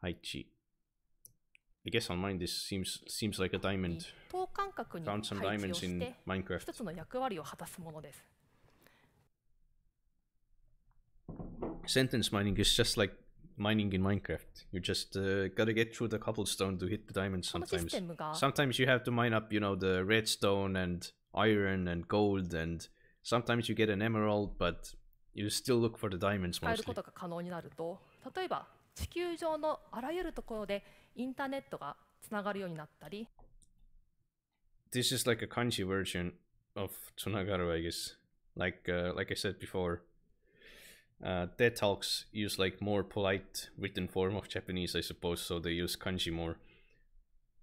Haichi. I guess on mine this seems like a diamond. 等間隔に配 Found some 置を diamonds し in て Minecraft. 一つの役割を果たすものです。Sentence mining is just like mining in Minecraft. You just gotta get through the cobblestone to hit the diamonds このシス sometimes. テムが Sometimes you have to mine up, you know, the redstone and iron and gold, and sometimes you get an emerald, but you still look for the diamonds 使える mostly. ことが可能になると、例えば地球上のあらゆるところでインターネットがつながるようになったり、 This is like a kanji version of Tsunagaru, I guess. Like I said before, Dead Talks use like more polite written form of Japanese, I suppose, so they use kanji more.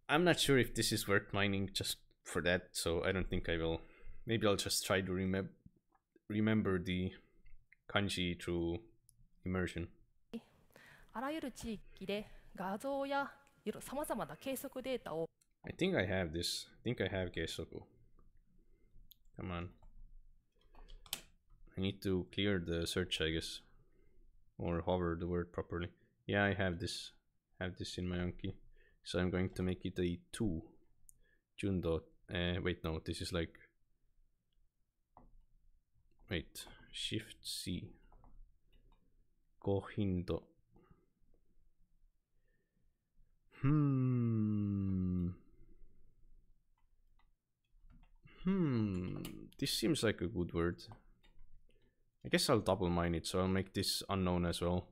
I'm not sure if this is worth mining just for that, so I don't think I will. Maybe I'll just try to remember the kanji through immersion. あらゆる地域で画像やさまざまな計測データを I think I have this. I think I have Keisoku. Come on. I need to clear the search, I guess. Or hover the word properly. Yeah, I have this. In my Anki. So I'm going to make it a 2. Jundo. Wait, no, this is like... Wait. Shift C. Gohindo. This seems like a good word. I guess I'll double mine it, so I'll make this unknown as well.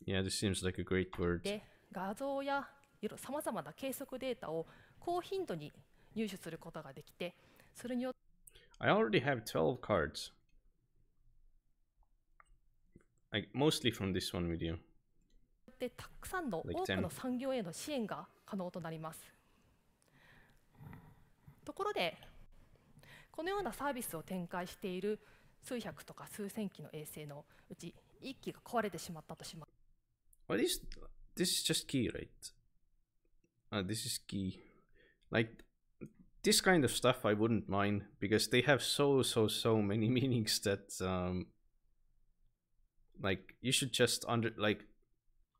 Yeah, this seems like a great word. で、画像やさまざまな計測データを高頻度に入手することができて、それによって I already have 12 cards. Mostly from this one video. たくさんの Like 多く 10. の産業への支援が可能となります。ところで、このようなサービスを展開している数百とか数千機の衛星のうち1機が壊れてしまったとします。What is this? Is just key, right? This is key. Like this kind of stuff, I wouldn't mind because they have so many meanings that like you should just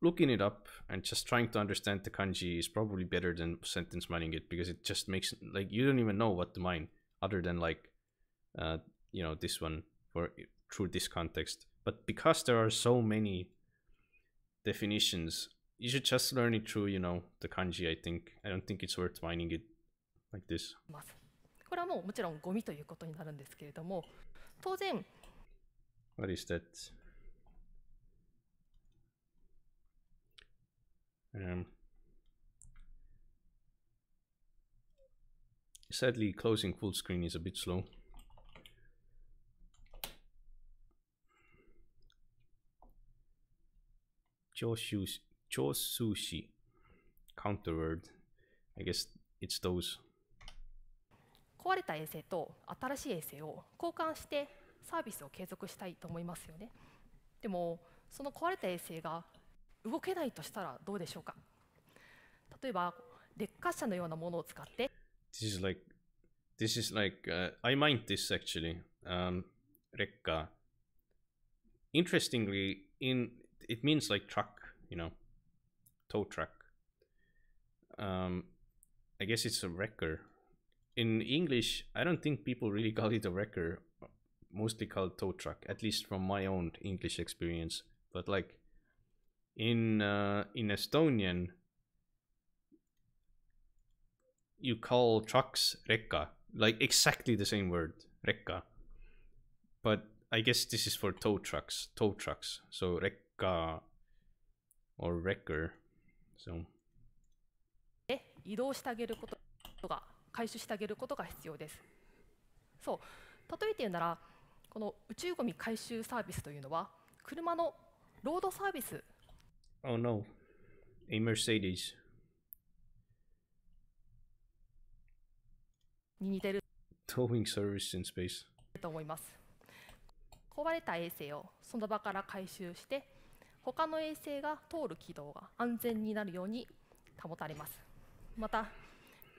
looking it up and just trying to understand the kanji is probably better than sentence mining it, because it just makes like you don't even know what to mine other than like you know, this one for through this context. But because there are so many definitions, you should just learn it through, you know, the kanji. I don't think it's worth mining it like this. これはもちろんゴミということになるんですけれども、当然 What is that? Sadly, closing full screen is a bit slow. Chosushi. Counter word. I guess it's those. 壊れた衛星と新しい衛星を交換してサービスを継続したいと思いますよね。でもその壊れた衛星が動けないとしたらどうでしょうか。例えば劣化車のようなものを使って This is like I mined this actually. Rekka. Interestingly, it means like truck, you know, tow truck. I guess it's a wrecker. In English, I don't think people really call it a wrecker. Mostly called tow truck, at least from my own English experience. But like in Estonian, you call trucks rekka, like exactly the same word, rekka. But I guess this is for tow trucks. So rekka or wrecker. So 移動してあげることが回収してあげることが必要です。そう、例えて言うならこの宇宙ゴミ回収サービスというのは車のロードサービス。Oh no, a Mercedes. に似てる Towing service in space. と思います。壊れた衛星をその場から回収して他の衛星が通る軌道が安全になるように保たれます。また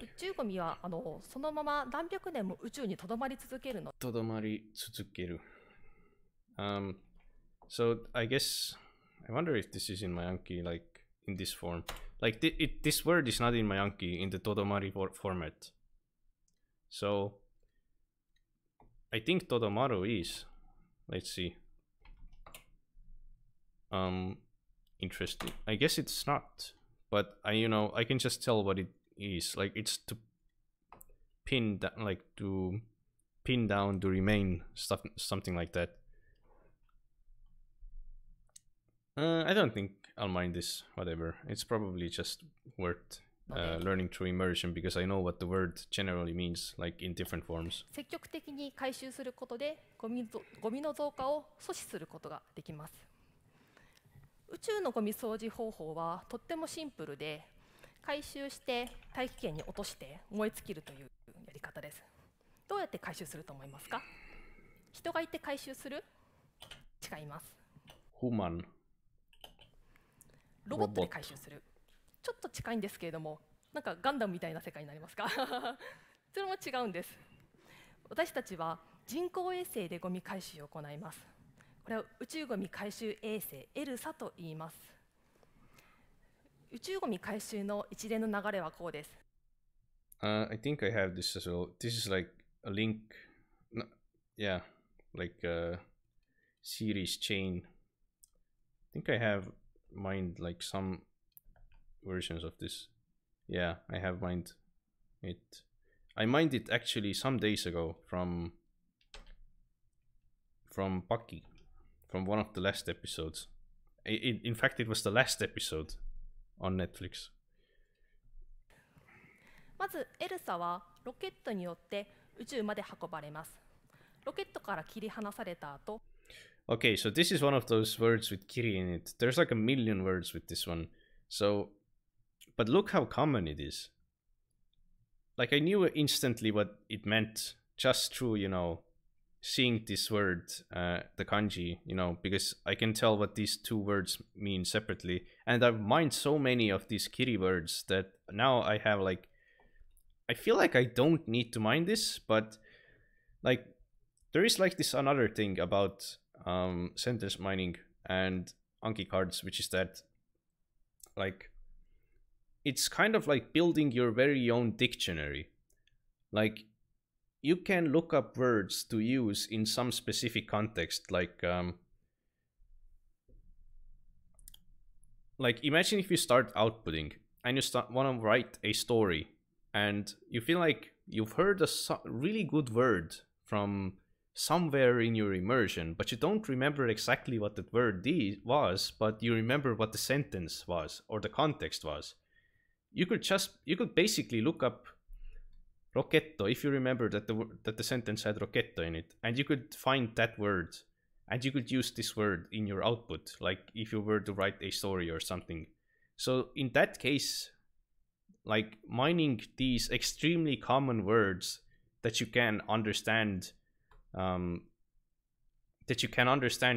宇宙ゴミはそのまま何百年も宇宙にとどまり続けるの。とどまり続ける。So I guess I wonder if this is in my Anki, like in this form. Like this word is not in my Anki in the todomari format. So I think todomaru is. Let's see. Interesting. I guess it's not, but I can just tell what it is. Like it's to pin that, like to pin down, to remain, stuff, something like that. I don't think I'll mind this. Whatever. It's probably just worth learning through immersion, because I know what the word generally means, like in different forms. 積極的に回収することでゴミの増加を阻止することができます。宇宙のゴミ掃除方法はとってもシンプルで、回収して大気圏に落として燃え尽きるというやり方です。どうやって回収すると思いますか？人がいて回収する？違います。Human. ロボットで回収する。ちょっと近いんですけれども、なんかガンダムみたいな世界になりますか？それも違うんです。私たちは人工衛星でゴミ回収を行います。これは宇宙ゴミ回収衛星エルサと言います。宇宙ゴミ回収の一連の流れはこうです。I think I have this as well. This is like a link. No, yeah, like a series chain. I think I have mined like some versions of this. Yeah, I have mined it. I mined it actually some days ago from Bucky, from one of the last episodes. In fact, it was the last episode on Netflix. まずエルサはロケットによって宇宙まで運ばれます。ロケットから切り離された後、 Okay, so this is one of those words with kiri in it. There's like a million words with this one. So, but look how common it is. Like I knew instantly what it meant just through, you know, seeing this word, the kanji, you know, because I can tell what these two words mean separately. And I've mined so many of these kiri words that now I have like, I feel like I don't need to mine this, but like there is like this another thing about sentence mining and Anki cards, which is that like it's kind of like building your very own dictionary. Like you can look up words to use in some specific context, like imagine if you start outputting and you want to write a story and you feel like you've heard a really good word from somewhere in your immersion, but you don't remember exactly what that word was, but you remember what the sentence was or the context was. You could basically look up Rocchetto if you remember that the sentence had Rocchetto in it, and you could find that word and you could use this word in your output, like if you were to write a story or something. So in that case, like mining these extremely common words that you can understand,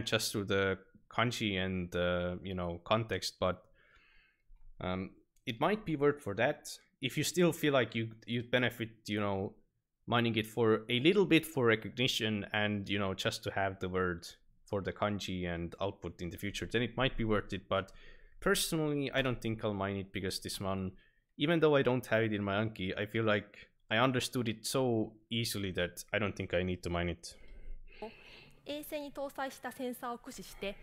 just through the kanji and you know, context, but it might be worth for that. If you still feel like you'd benefit, you know, mining it for a little bit for recognition and, you know, just to have the word for the kanji and output in the future, then it might be worth it. But personally, I don't think I'll mine it because this one, even though I don't have it in my Anki, I feel like I understood it so easily that I don't think I need to mine it. 衛星に搭載したセンサーを駆使して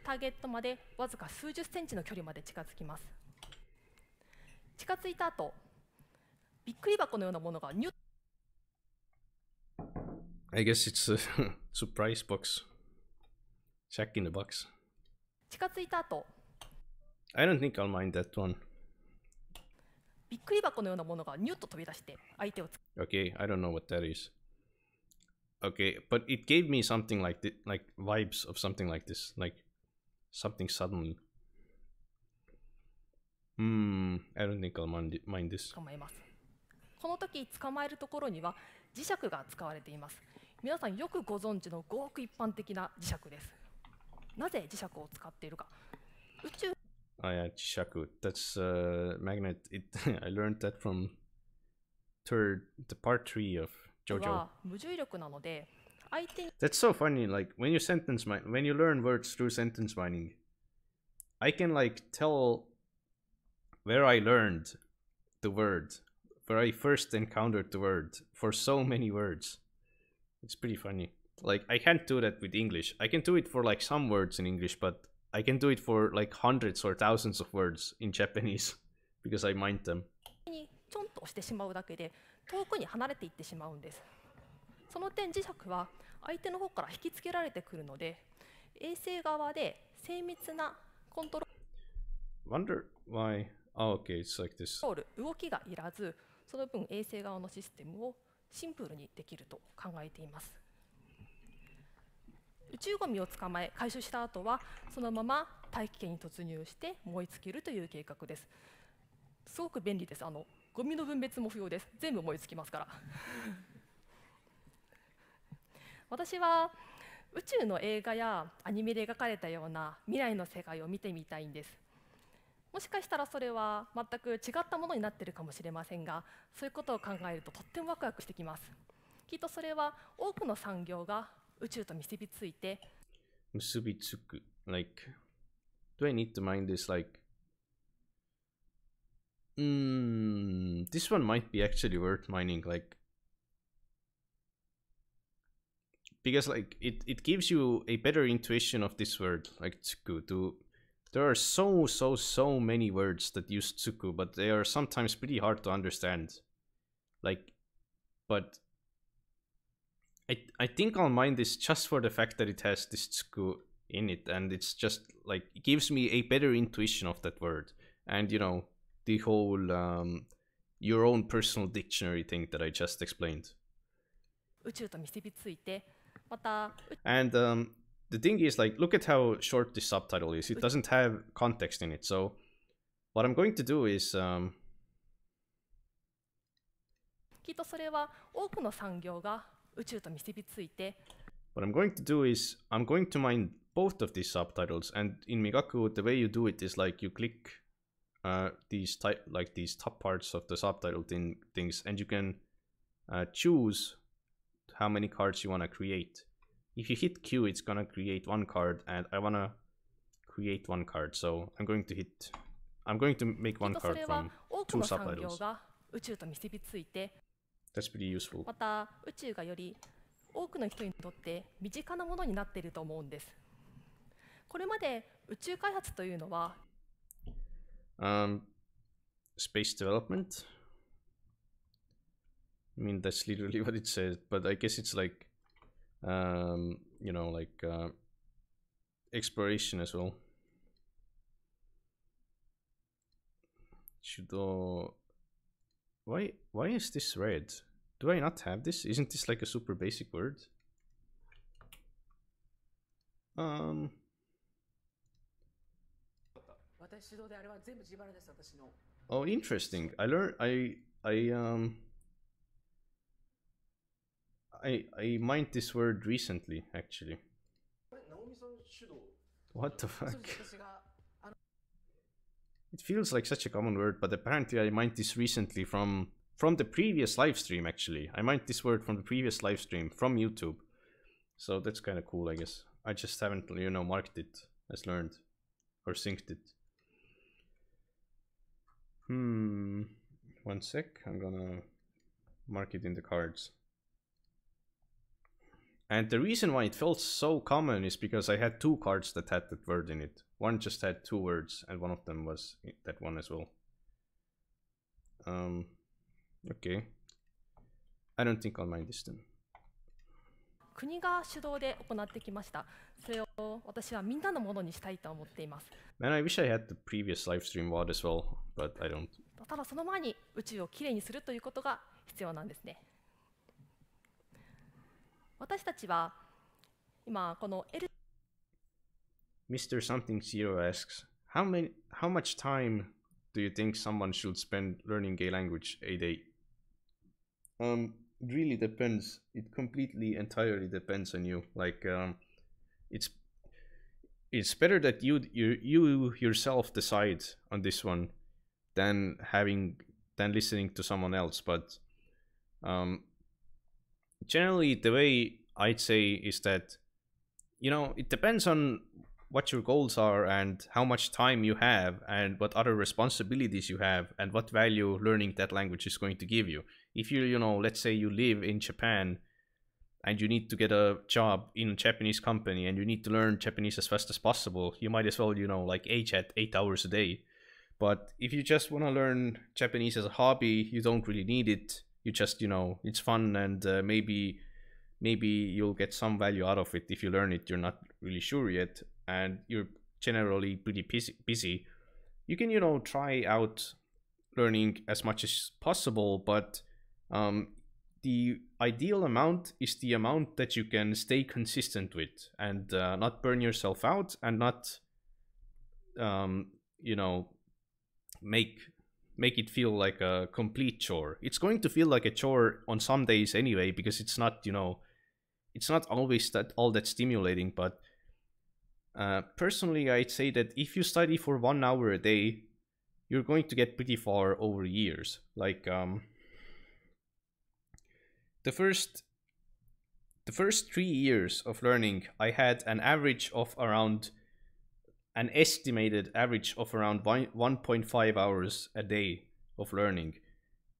ターゲットまでわずか数十センチの距離まで近づきます。近づいた後、びっくり箱のようなものがニュッ I guess it's a surprise box. Check in the box. 近づいた後、 I don't think I'll mind that one. びっくり箱のようなものがニュッと飛び出して相手を Okay, I don't know what that is. Okay, but it gave me something like like vibes of something like this, like something suddenly. I don't think I'll mind this. 捕まえます。この時捕まえるところには磁石が使われています。皆さんよくご存知のごく一般的な磁石です。なぜ磁石を使っているか。宇宙 Oh yeah, Chishaku. That's magnet. I learned that from the part 3 of JoJo. は無重力なので相手に That's so funny. Like when you learn words through sentence mining, I can like tell where I learned the word, where I first encountered the word for so many words. It's pretty funny. Like I can't do that with English. I can do it for like some words in English, but I can do it for like hundreds or thousands of words in Japanese because I mined them. にちょんと押してしまうだけで遠くに離れていってしまうんです。その点磁石は相手の方から引きつけられてくるので衛星側で精密なコントロ Wonder why. Oh, okay, it's like this. ール動きがいらずその分衛星側のシステムをシンプルにできると考えています。宇宙ゴミを捕まえ回収した後はそのまま大気圏に突入して燃え尽きるという計画です。すごく便利です。ゴミの分別も不要です。全部燃え尽きますから。私は宇宙の映画やアニメで描かれたような未来の世界を見てみたいんです。もしかしたらそれは全く違ったものになっているかもしれませんが、そういうことを考えるととってもワクワクしてきます。きっとそれは多くの産業が宇宙と結びついて Musubitsuku. Like, do I need to mind this? Like, this one might be actually worth mining. Like, because like it gives you a better intuition of this word, like tsuku. There are so many words that use tsuku, but they are sometimes pretty hard to understand. Like, but I think I'll mind this just for the fact that it has this tsuku in it, and it's just like it gives me a better intuition of that word, and you know, the whole your own personal dictionary thing that I just explained. 宇宙と結びついて、また And the thing is, like, look at how short this subtitle is. It doesn't have context in it. So what I'm going to do is きっとそれは多くの産業が宇宙と結びついて、 what I'm going to do is I'm going to mine both of these subtitles. And in Migaku, the way you do it is like you click these top parts of the subtitle things, and you can choose how many cards you want to create. If you hit Q, it's gonna create one card, and I wanna create one card, so I'm going to make きっ one とそ card れは from 多く two の産業 subtitles. が宇宙と結びついて、 That's pretty useful. また宇宙がより多くの人にとって身近なものになっていると思うんです。これまで宇宙開発というのは Space development. I mean, that's literally what it says, but I guess it's like, you know, like exploration as well. Why is this red? Do I not have this? Isn't this like a super basic word? Oh, interesting. I mined this word recently, actually. What the fuck? It feels like such a common word, but apparently I mined this recently from the previous live stream, actually. I mined this word from the previous live stream from YouTube. So that's kind of cool, I guess. I just haven't, you know, marked it as learned or synced it. 1 sec. I'm gonna mark it in the cards. And the reason why it felt so common is because I had two cards that had that word in it. One just had two words, and one of them was that one as well. Okay. I don't think I'll mind this then. 国が主導で行ってきました。それを私はみんなのものにしたいと思っています。 Man, I wish I had the previous livestream WOD as well, but I don't. ただその前に宇宙をきれいにするということが必要なんですね。私たちは今この Mr. Something Zero asks, how much time do you think someone should spend learning a language a day? It really depends. It completely, entirely depends on you. Like, it's better that you yourself decide on this one than listening to someone else. But generally, the way I'd say is that, you know, it depends on what your goals are and how much time you have and what other responsibilities you have and what value learning that language is going to give you. If you know, let's say you live in Japan and you need to get a job in a Japanese company and you need to learn Japanese as fast as possible, you might as well, you know, like chat 8 hours a day. But if you just want to learn Japanese as a hobby, you don't really need it. You just, you know, it's fun, and maybe you'll get some value out of it if you learn it. You're not really sure yet, and you're generally pretty busy. You can, you know, try out learning as much as possible, but the ideal amount is the amount that you can stay consistent with and not burn yourself out and not, you know, make it feel like a complete chore. It's going to feel like a chore on some days anyway, because it's not, you know, it's not always all that stimulating. But personally, I'd say that if you study for 1 hour a day, you're going to get pretty far over years. Like the first 3 years of learning, I had an estimated average of around 1.5 hours a day of learning.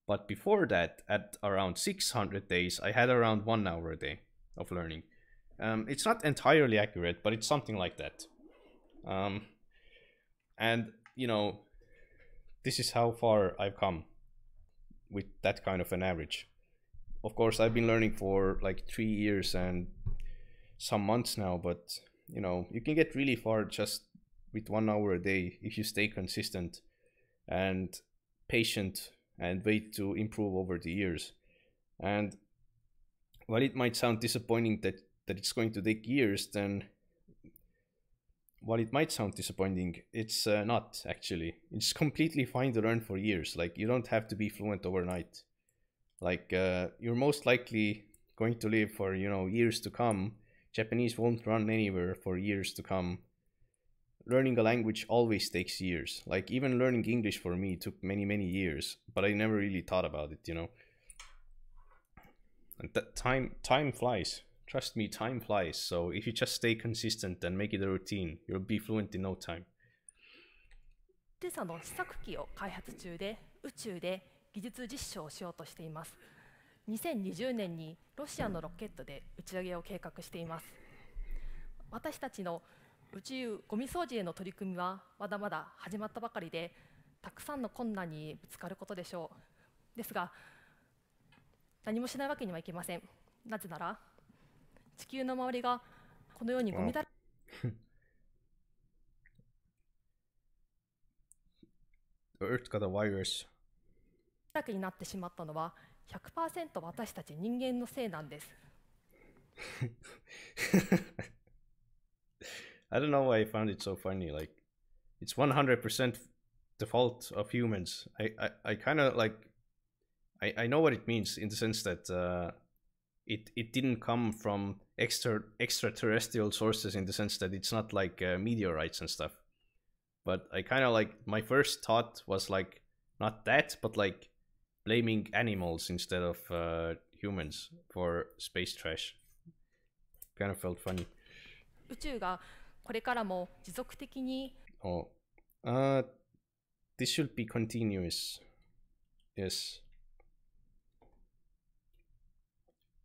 But before that, at around 600 days, I had around 1 hour a day of learning. It's not entirely accurate, but it's something like that. And, you know, this is how far I've come with that kind of an average. of course, I've been learning for like 3 years and some months now, but you know, you can get really far just with 1 hour a day if you stay consistent and patient and wait to improve over the years. And while it might sound disappointing that it's going to take years, then while it might sound disappointing, it's not actually. It's completely fine to learn for years. Like, you don't have to be fluent overnight. Like, you're most likely going to live for, you know, years to come. Japanese won't run anywhere for years to come. Learning a language always takes years. Like, even learning English for me took many, many years, but I never really thought about it, you know. And that time flies. Trust me, time flies. So if you just stay consistent and make it a routine, you'll be fluent in no time. テサの試作機を開発中で宇宙で技術実証をしようとしています。2020年にロシアのロケットで打ち上げを計画しています。私たちの宇宙ゴミ掃除への取り組みはまだまだ始まったばかりで、たくさんの困難にぶつかることでしょう。ですが、何もしないわけにはいきません。なぜなら、地球の周りがこのようにゴミだらけになってしまったのは 100% 私たち人間のせいなんです。I don't know why I found it so funny. Like, it's 100% the fault of humans. I kind of like, I know what it means in the sense that it didn't come from extraterrestrial sources, in the sense that it's not like meteorites and stuff. But I kind of like, my first thought was like, not that, but like blaming animals instead of humans for space trash. Kind of felt funny. 宇宙がこれからも持続的に Oh, this should be continuous. Yes.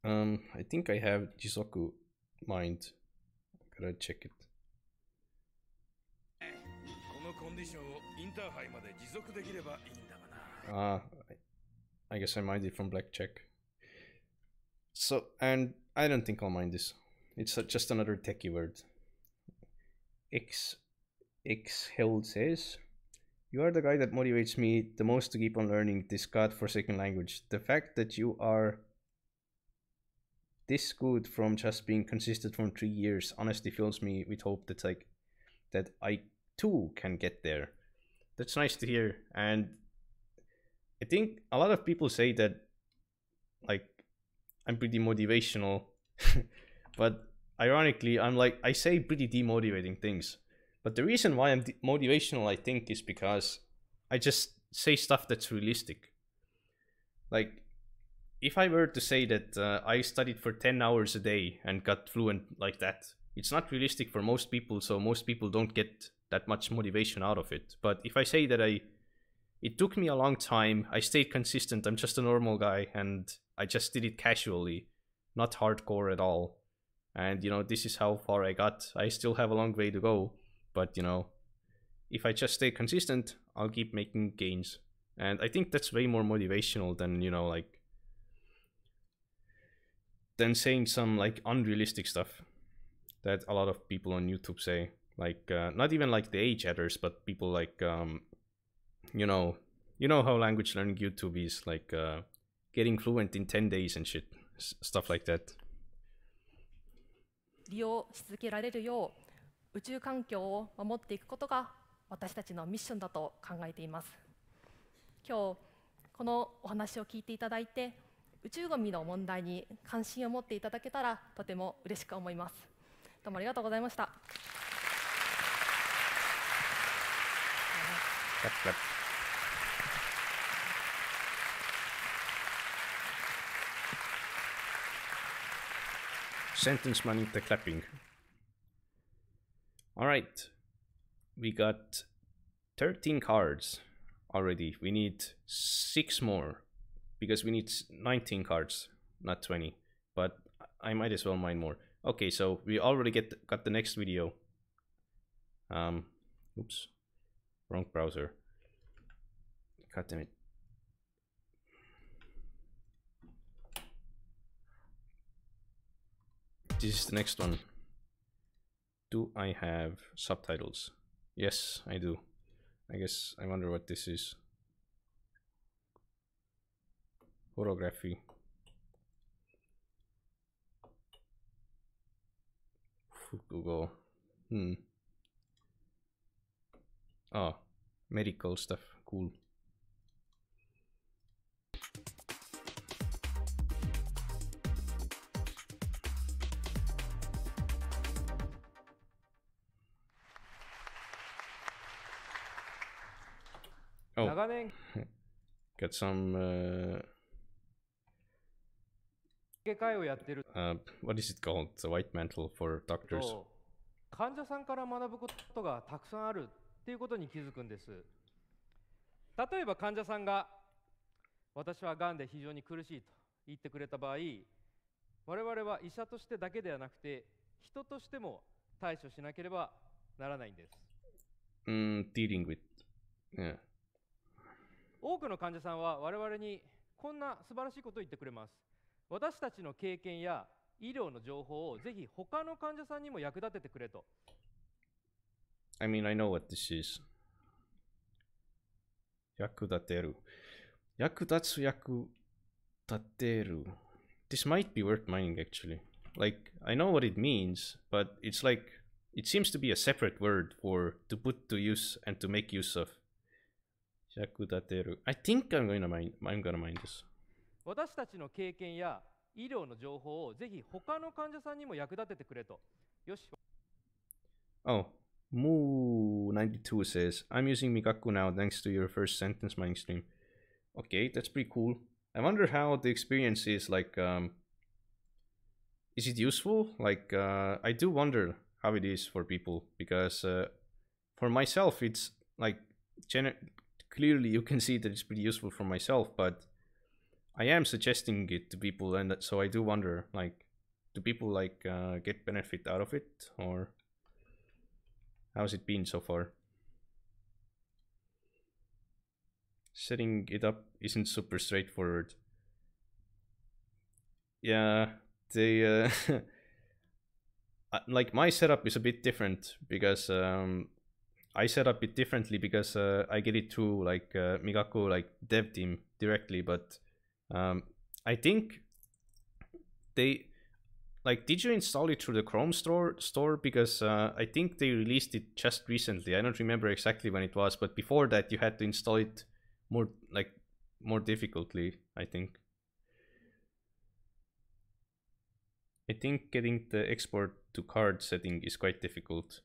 I think I have Jizoku mind. Gotta check it. このコンディションをインターハイまで持続できればいいんだがな。I guess I minded from blackjack. So, and I don't think I'll mind this. It's just another techie word. X Held says, "You are the guy that motivates me the most to keep on learning this godforsaken language. The fact that you are this good from just being consistent from 3 years honestly fills me with hope that I too can get there." That's nice to hear. And I think a lot of people say that, like, I'm pretty motivational, but ironically, I say pretty demotivating things. But the reason why I'm motivational, I think, is because I just say stuff that's realistic. Like, if I were to say that I studied for 10 hours a day and got fluent like that, it's not realistic for most people, so most people don't get that much motivation out of it. But if I say that it took me a long time, I stayed consistent, I'm just a normal guy, and I just did it casually, not hardcore at all. And, you know, this is how far I got. I still have a long way to go, but, you know, if I just stay consistent, I'll keep making gains. And I think that's way more motivational than, you know, like, than saying some, like, unrealistic stuff that a lot of people on YouTube say. Like, not even like the age adders, but people like, you know how language learning YouTube is, like, getting fluent in 10 days and shit, stuff like that. 利用し続けられるよう宇宙環境を守っていくことが私たちのミッションだと考えています。今日このお話を聞いていただいて、宇宙ゴミの問題に関心を持っていただけたらとても嬉しく思います。どうもありがとうございました。Sentence money the clapping. All right, we got 13 cards already. We need 6 more because we need 19 cards, not 20. But I might as well mine more. Okay, so we already got the next video. Oops, wrong browser. God damn it. this is the next one. Do I have subtitles? Yes, I do. I guess I wonder what this is. Photography. Fukugo. Oh, medical stuff. Cool. Oh, got some what is it called? The white mantle for doctors. 患者さんから学ぶことがたくさんあるっていうことに気づくんです。例えば患者さんが私はがんで非常に苦しいと言ってくれた場合、我々は医者としてだけではなくて人としても対処しなければならないんです。Dealing with. Yeah. 多くの患者さんは我々にこんな素晴らしいことを言ってくれます。私たちの経験や医療の情報をぜひ他の患者さんにも役立ててくれと。I mean, I know what this is. 役立てる。役立つ、役立てる。This might be worth mining actually. Like, I know what it means, but it's like, it seems to be a separate word for to put to use and to make use of. 役立てる。I think I'm gonna mine this. 私たちの経験や医療の情報をぜひ他の患者さんにも役立ててくれと。よし。Oh, Moo92 says, I'm using Migaku now thanks to your first sentence mining stream. Okay, that's pretty cool. I wonder how the experience is like, is it useful? Like, I do wonder how it is for people because for myself, it's like, clearly you can see that it's pretty useful for myself, but I am suggesting it to people, and so I do wonder, like, do people like get benefit out of it, or how's it been so far? Setting it up isn't super straightforward. Yeah, they like my setup is a bit different because I set up it differently because I get it through like Migaku like dev team directly, but I think they like, did you install it through the Chrome store? Because I think they released it just recently. I don't remember exactly when it was, but before that you had to install it more difficultly, I think. I think getting the export to card setting is quite difficult.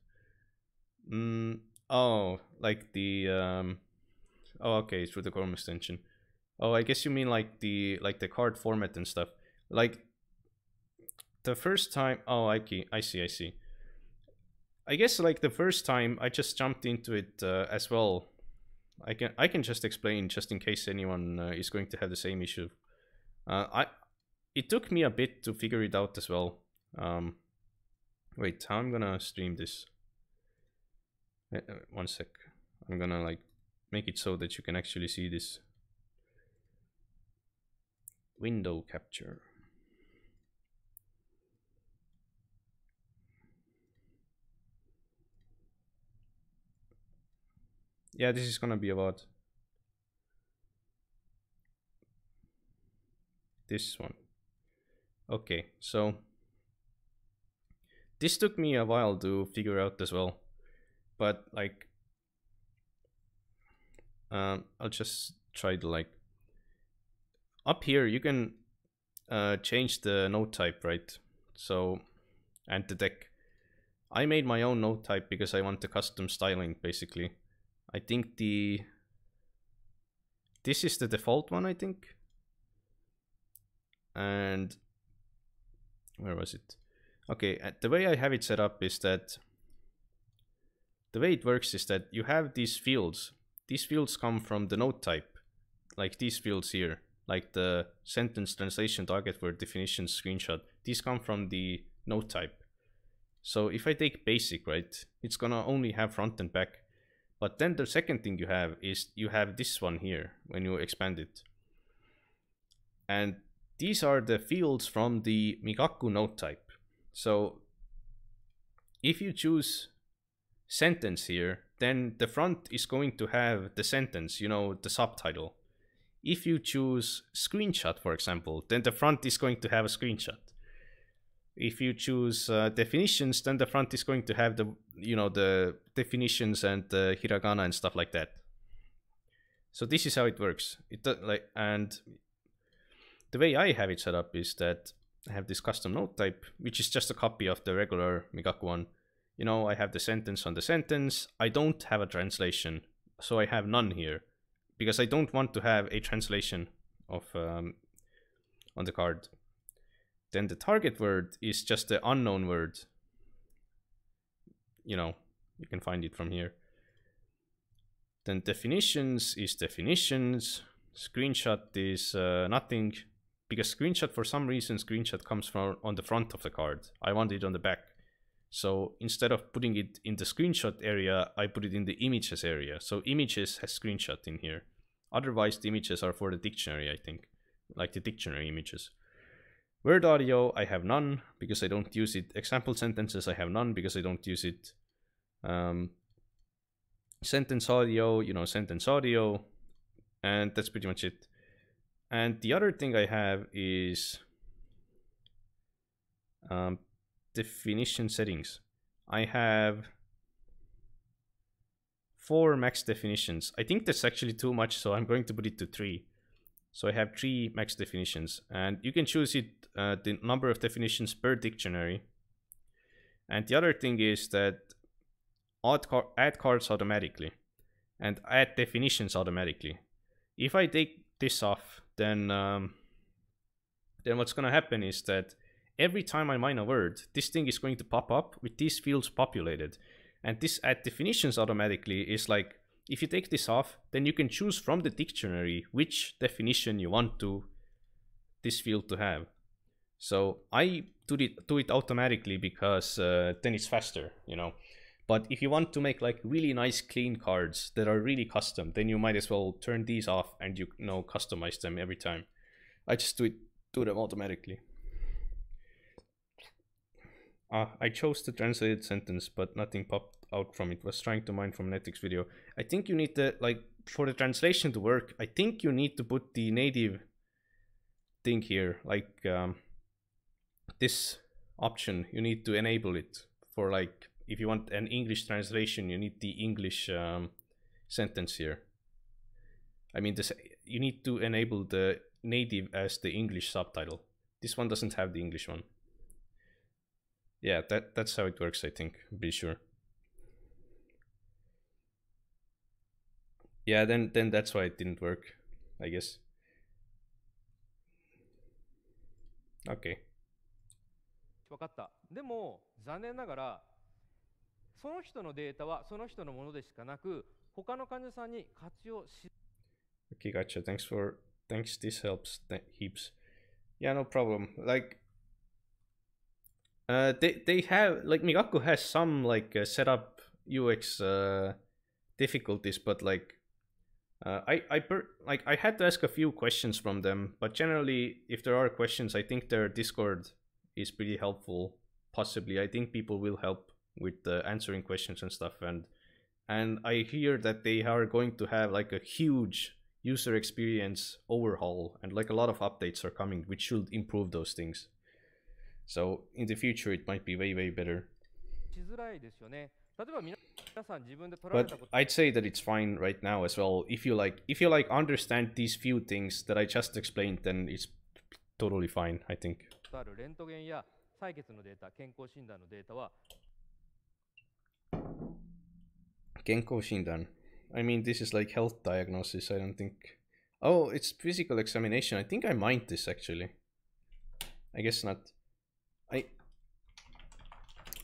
Oh, like the oh, okay, through the Chrome extension. Oh, I guess you mean like the card format and stuff. Like the first time, oh, I see. I guess like the first time I just jumped into it as well. I can just explain just in case anyone is going to have the same issue. It took me a bit to figure it out as well. Wait, how I'm gonna stream this? One sec. I'm gonna like make it so that you can actually see this. Window capture. Yeah, this is gonna be about this one. Okay, so this took me a while to figure out as well, but like I'll just try to like up here you can change the node type, right? So, and the deck. I made my own node type because I want the custom styling basically. I think this is the default one, I think. And where was it? Okay, the way I have it set up is that the way it works is that you have these fields. These fields come from the node type, like these fields here, like the sentence translation, target word, definition, screenshot. These come from the node type. So if I take basic, right, it's gonna only have front and back. But then the second thing you have is you have this one here when you expand it. And these are the fields from the Migaku node type. So if you choose sentence here, then the front is going to have the sentence, you know, the subtitle. If you choose screenshot, for example, then the front is going to have a screenshot. If you choose definitions, then the front is going to have the, you know, the definitions and the hiragana and stuff like that. So this is how it works. And the way I have it set up is that I have this custom note type, which is just a copy of the regular Migaku one. You know, I have the sentence on the sentence. I don't have a translation, so I have none here, because I don't want to have a translation of on the card. Then the target word is just the unknown word. You know, you can find it from here. Then definitions is definitions. Screenshot is nothing, because screenshot, for some reason, screenshot comes from on the front of the card. I want it on the back. So instead of putting it in the screenshot area, I put it in the images area. So images has screenshot in here. Otherwise, the images are for the dictionary, I think, like the dictionary images. Word audio, I have none because I don't use it. Example sentences, I have none because I don't use it. Sentence audio, you know, sentence audio, and that's pretty much it. And the other thing I have is definition settings. I have 4 max definitions. I think that's actually too much, so I'm going to put it to 3. So I have 3 max definitions, and you can choose it the number of definitions per dictionary. And the other thing is that add cards automatically and add definitions automatically. If I take this off, then what's gonna happen is that every time I mine a word, this thing is going to pop up with these fields populated. And this add definitions automatically is like, if you take this off, then you can choose from the dictionary which definition you want this field to have. So I do it automatically because then it's faster, you know. But if you want to make like really nice clean cards that are really custom, then you might as well turn these off and you know customize them every time. I just do them automatically. I chose the translated sentence, but nothing popped out from it. Was trying to mine from Netflix video. I think you need to, like, for the translation to work, I think you need to put the native thing here, like this option. You need to enable it for, like, if you want an English translation, you need the English sentence here. I mean, you need to enable the native as the English subtitle. This one doesn't have the English one. Yeah, that's how it works, I think. Be sure. Yeah, then that's why it didn't work, I guess. Okay. 分かった。でも残念ながらその人のデータはその人のものでしかなく、他の患者さんに活用し。Okay, gotcha. Thanks. This helps heaps. Yeah, no problem. Like, they have, like, Migaku has some like setup UX difficulties, but like I had to ask a few questions from them, but generally, if there are questions, I think their Discord is pretty helpful. Possibly, I think people will help with answering questions and stuff, and I hear that they are going to have like a huge user experience overhaul, and like a lot of updates are coming, which should improve those things. So in the future, it might be way better. しづらいですよね。例えば皆さん自分で取られ But たこと。 I'd say that it's fine right now as well. If you like understand these few things that I just explained, then it's totally fine, I think. あるレントゲンや採血のデータ、健康診断のデータは Genko Shindan. I mean, this is like health diagnosis, I don't think. Oh, it's physical examination. I think I mined this actually. I guess not.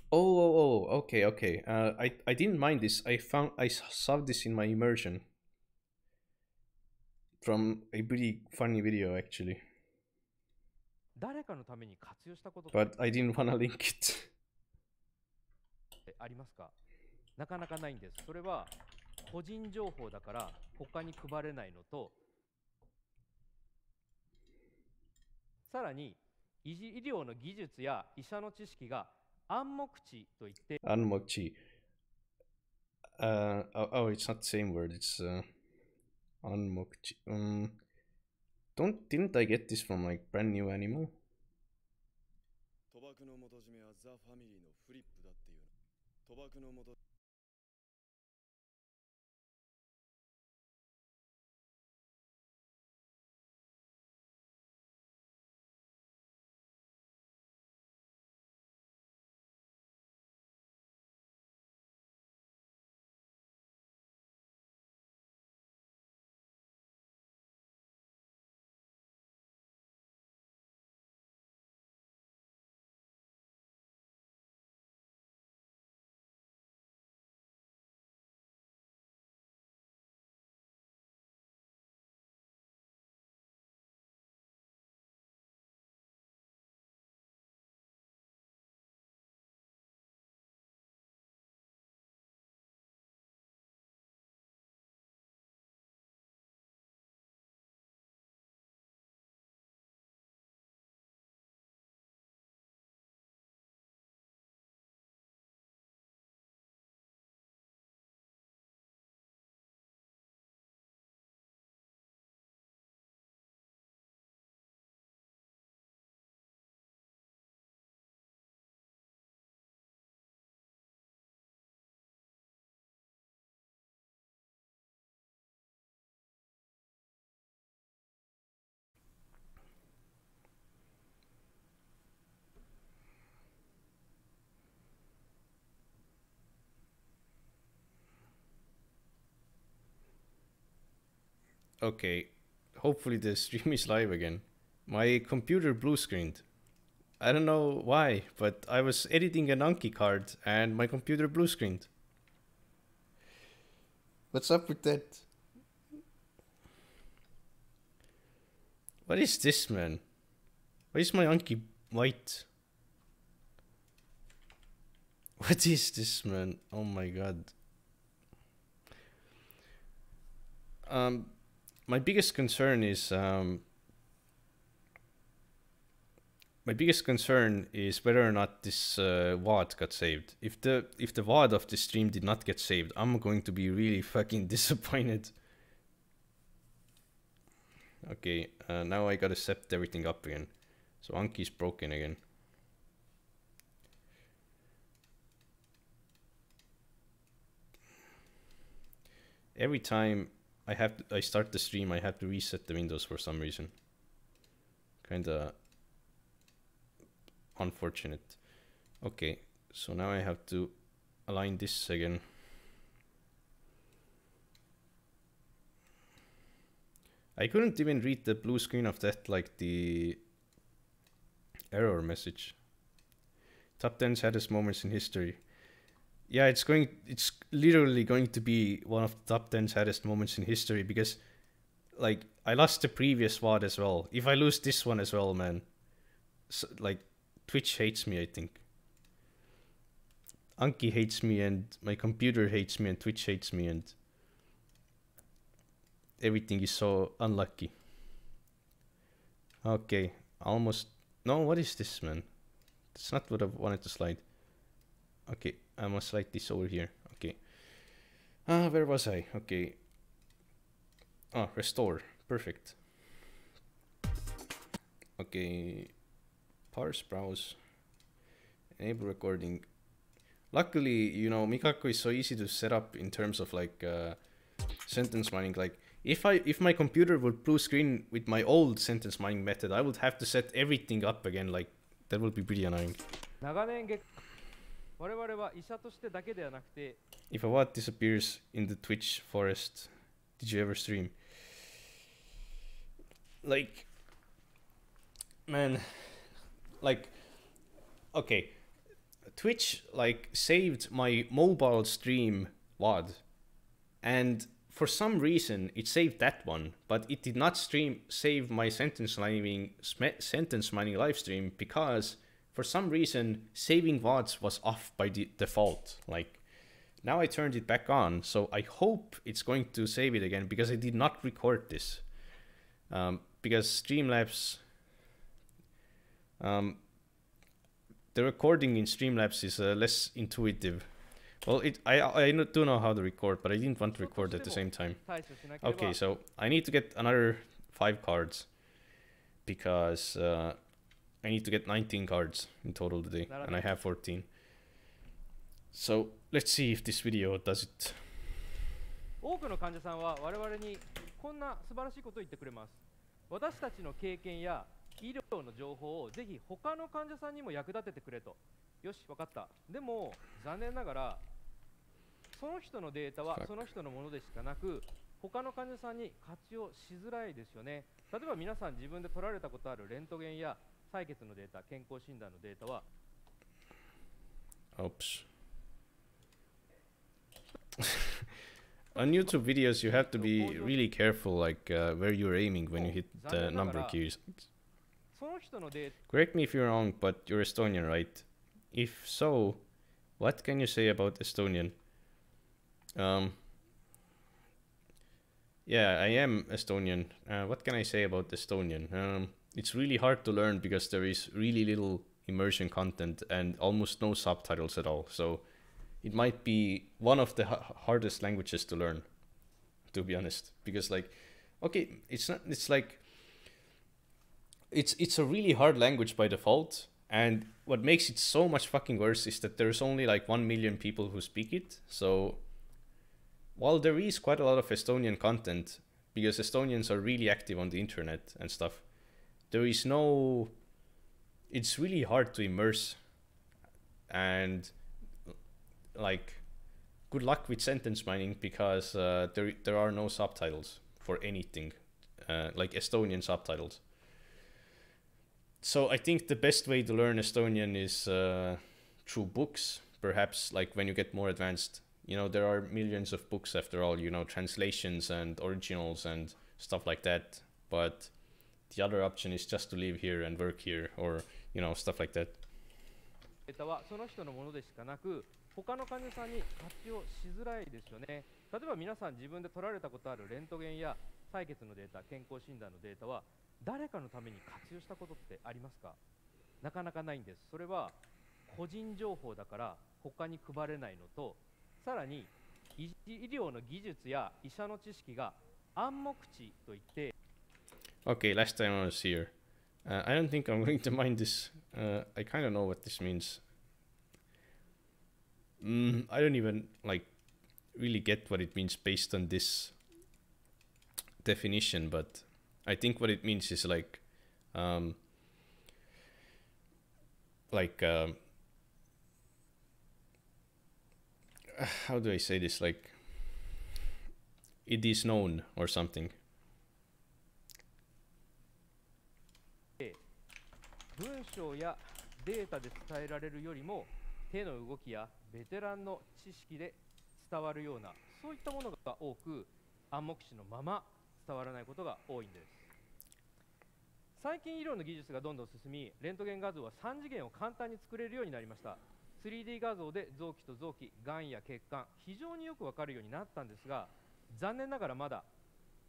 Okay. I didn't mind this. I saw this in my immersion from a pretty funny video actually. 誰かのために活用したこと But I didn't want to link it. ってありますか？なかなかないんです。それは個人情報だから他に配れないのと、さらに医療の技術や医者の知識が暗黙知といって、Anmokchi. Oh, it's not the same word. It's Anmokchi. Didn't I get this from like Brand New Animal? 賭博の元締めはザ・ファミリーのフリップだっていうの。賭博の元 Okay, hopefully the stream is live again. My computer blue screened. I don't know why, but I was editing an Anki card and my computer blue screened. What's up with that? What is this, man? Why is my Anki white? What is this, man? Oh my god. My biggest concern is whether or not this VOD got saved. If the VOD of the stream did not get saved, I'm going to be really fucking disappointed. Okay, now I gotta set everything up again. So Anki's broken again. Every time I start the stream, I have to reset the windows for some reason. Kinda unfortunate. Okay, so now I have to align this again. I couldn't even read the blue screen of that, like the error message. Top 10 saddest moments in history. Yeah, it's literally going to be one of the top 10 saddest moments in history because, like, I lost the previous VOD as well. If I lose this one as well, man, so, like, Twitch hates me, I think. Anki hates me and my computer hates me and Twitch hates me and everything is so unlucky. Okay, almost. No, what is this, man? That's not what I wanted to slide. Okay, I must slide this over here. Okay. Where was I? Okay. Oh, restore. Perfect. Okay. Parse browse. Enable recording. Luckily, you know, Migaku is so easy to set up in terms of like sentence mining. Like if my computer would blue screen with my old sentence mining method, I would have to set everything up again. Like that would be pretty annoying. If a what disappears in the Twitch forest, did you ever stream? Like, man, like, okay, Twitch like saved my mobile stream VOD, and for some reason it saved that one, but it did not save my sentence mining live stream because for some reason saving VODs was off by default. Like now I turned it back on, so I hope it's going to save it again because I did not record this. Because Streamlabs The recording in Streamlabs is less intuitive. Well, I do know how to record, but I didn't want to record at the same time. Okay, so I need to get another 5 cards because I need to get 19 cards in total today, and I have 14. So let's see if this video does it. 多くの患者さんは我々にこんな素晴らしいことを言ってくれます。私たちの経験や医療の情報をぜひ他の患者さんにも役立ててくれと。よし、分かった。でも残念ながらその人のデータはその人のものでしかなく、他の患者さんに活用しづらいですよね。例えば皆さん自分で取られたことあるレントゲンや採血のデータ、健康診断のデータは Oops. On YouTube videos, you have to be really careful, like where you're aiming when you hit the number keys. Correct me if you're wrong, but you're Estonian, right? If so, what can you say about Estonian? Yeah, I am Estonian. What can I say about Estonian? It's really hard to learn because there is really little immersion content and almost no subtitles at all. So it might be one of the hardest languages to learn, to be honest. Because like, okay, it's not. It's like it's a really hard language by default. And what makes it so much fucking worse is that there's only like 1 million people who speak it. So while there is quite a lot of Estonian content, because Estonians are really active on the internet and stuff, there is no, it's really hard to immerse. And like, good luck with sentence mining because there are no subtitles for anything, like Estonian subtitles. So I think the best way to learn Estonian is through books, perhaps like when you get more advanced. You know, there are millions of books after all, you know, translations and originals and stuff like that. But the other option is just to live here and work here or, you know, stuff like that. データはその人のものでしかなく、他の患者さんに活用しづらいですよね。例えば皆さん自分で取られたことあるレントゲンや採血のデータ、健康診断のデータは誰かのために活用したことってありますか？なかなかないんです。それは個人情報だから他に配れないのと、さらに医療の技術や医者の知識が暗黙知といって。Okay, last time I was here. I don't think I'm going to mind this. I kind of know what this means. I don't even like really get what it means based on this definition, but I think what it means is like how do I say this? Like, it is known or something. 文章やデータで伝えられるよりも手の動きやベテランの知識で伝わるような、そういったものが多く暗黙知のまま伝わらないことが多いんです。最近医療の技術がどんどん進み、レントゲン画像は3次元を簡単に作れるようになりました。 3D 画像で臓器と臓器、がんや血管、非常によくわかるようになったんですが、残念ながらまだ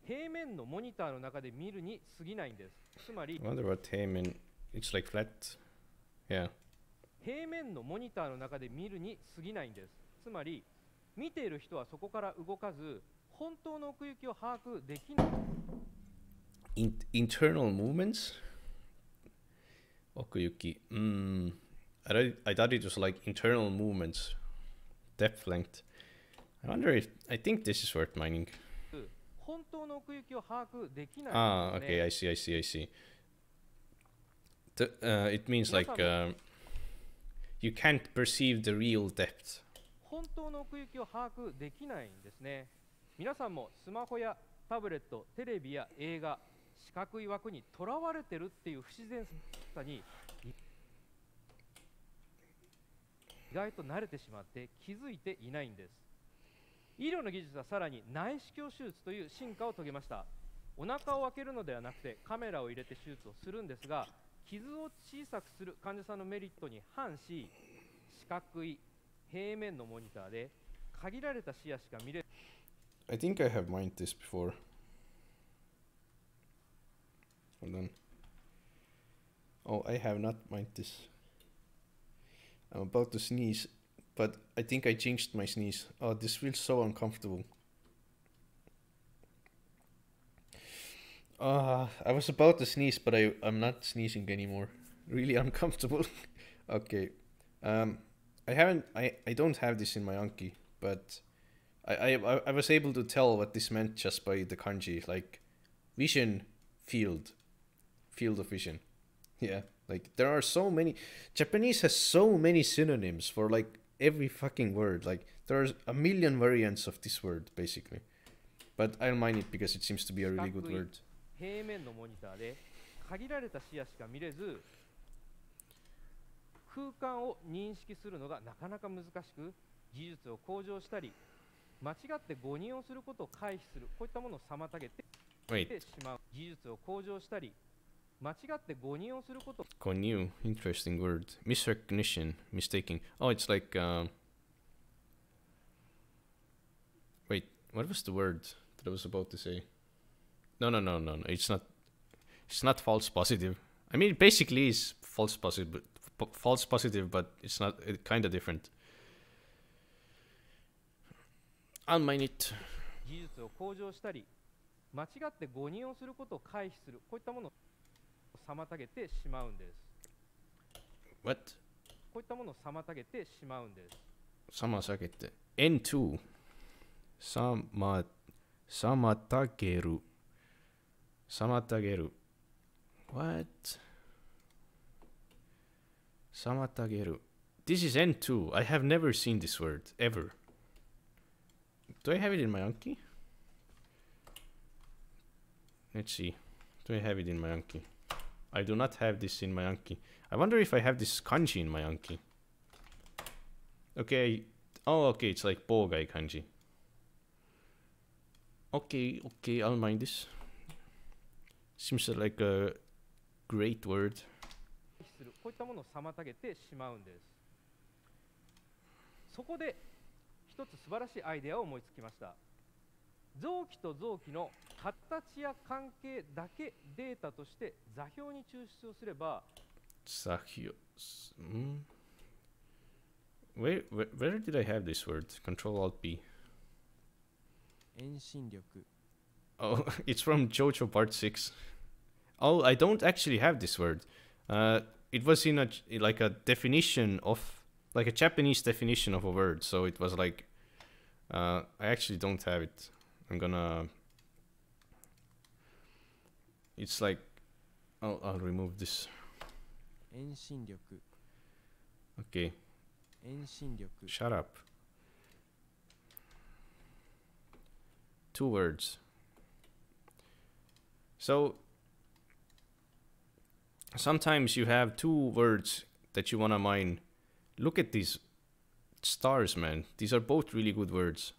平面のモニターの中で見るに過ぎないんです。つまり Wonder what平面 it's like flat. Yeah. 平面のモニターの中で見るに過ぎないんです。つまり見ている人はそこから動かず、本当の奥行きを把握できない。Internal movements? Okuyuki. I thought it was like internal movements. Depth length. I wonder if I think this is worth mining. 本当の奥行きを把握できない。Ah, okay, I see. It means like you can't perceive the real depth. 本当の奥行きを把握できないんですね。皆さんもスマホやタブレット、テレビや映画、四角い枠にとらわれてるっていう不自然さに意外と慣れてしまって気づいていないんです。医療の技術はさらに内視鏡手術という進化を遂げました。お腹を開けるのではなくてカメラを入れて手術をするんですが、傷を小さくする患者さんのメリットに反し、四角い平面のモニターで限られた視野しか見れる。I think I have mined this before. Hold on. Oh, I have not mind this. I'm about to sneeze, but I think I jinxed my sneeze. Oh, this feels so uncomfortable. I was about to sneeze, but I'm not sneezing anymore. Really uncomfortable. Okay. I don't have this in my Anki, but I was able to tell what this meant just by the kanji, like vision, field of vision. Yeah, like there are so many. Japanese has so many synonyms for like every fucking word. Like there's a million variants of this word basically. But I'll mind it because it seems to be a really good word. 平面のモニターで限られた視野しか見れず、空間を認識するのがなかなか難しく、技術を向上したり、間違って誤認をすることを回避する、こういったものを妨げてしまう。技術を向上したり、間違って誤認をすること。Konyu, interesting word. Misrecognition, mistaking. Oh, it's like wait, what was the word that I was about to say? No. It's not false positive. I mean, it basically is false positive, but it's not. It's kind of different. I'll mind it. 技術を向上したり、間違って誤認をすることを回避する、こういったものを妨げてしまうんです。What? こういったものを妨げてしまうんです。妨げて。N2. 妨げる。妨げる。What? 妨げる。This is N2. I have never seen this word, ever. Do I have it in my Anki? Let's see. Do I have it in my Anki? I do not have this in my Anki. I wonder if I have this kanji in my Anki. Okay. Oh, okay. It's like bogai kanji. Okay, I'll mind this. Seems like a great word. こういったものを妨げてしまうんです。そこで一つ素晴らしいアイデアを思いつきました。臓器と臓器の形や関係だけデータとして座標に抽出をすれば、座標。Where did I have this word? Control Alt B. 遠心力。 Oh, it's from JoJo Part 6. Oh, I don't actually have this word. It was in like a definition of, like a Japanese definition of a word. So it was like, I actually don't have it. I'm gonna. It's like, I'll remove this. 遠心力。 Okay. 遠心力。 Shut up. 2 words. So sometimes you have 2 words that you wanna mine. Look at these stars, man. These are both really good words.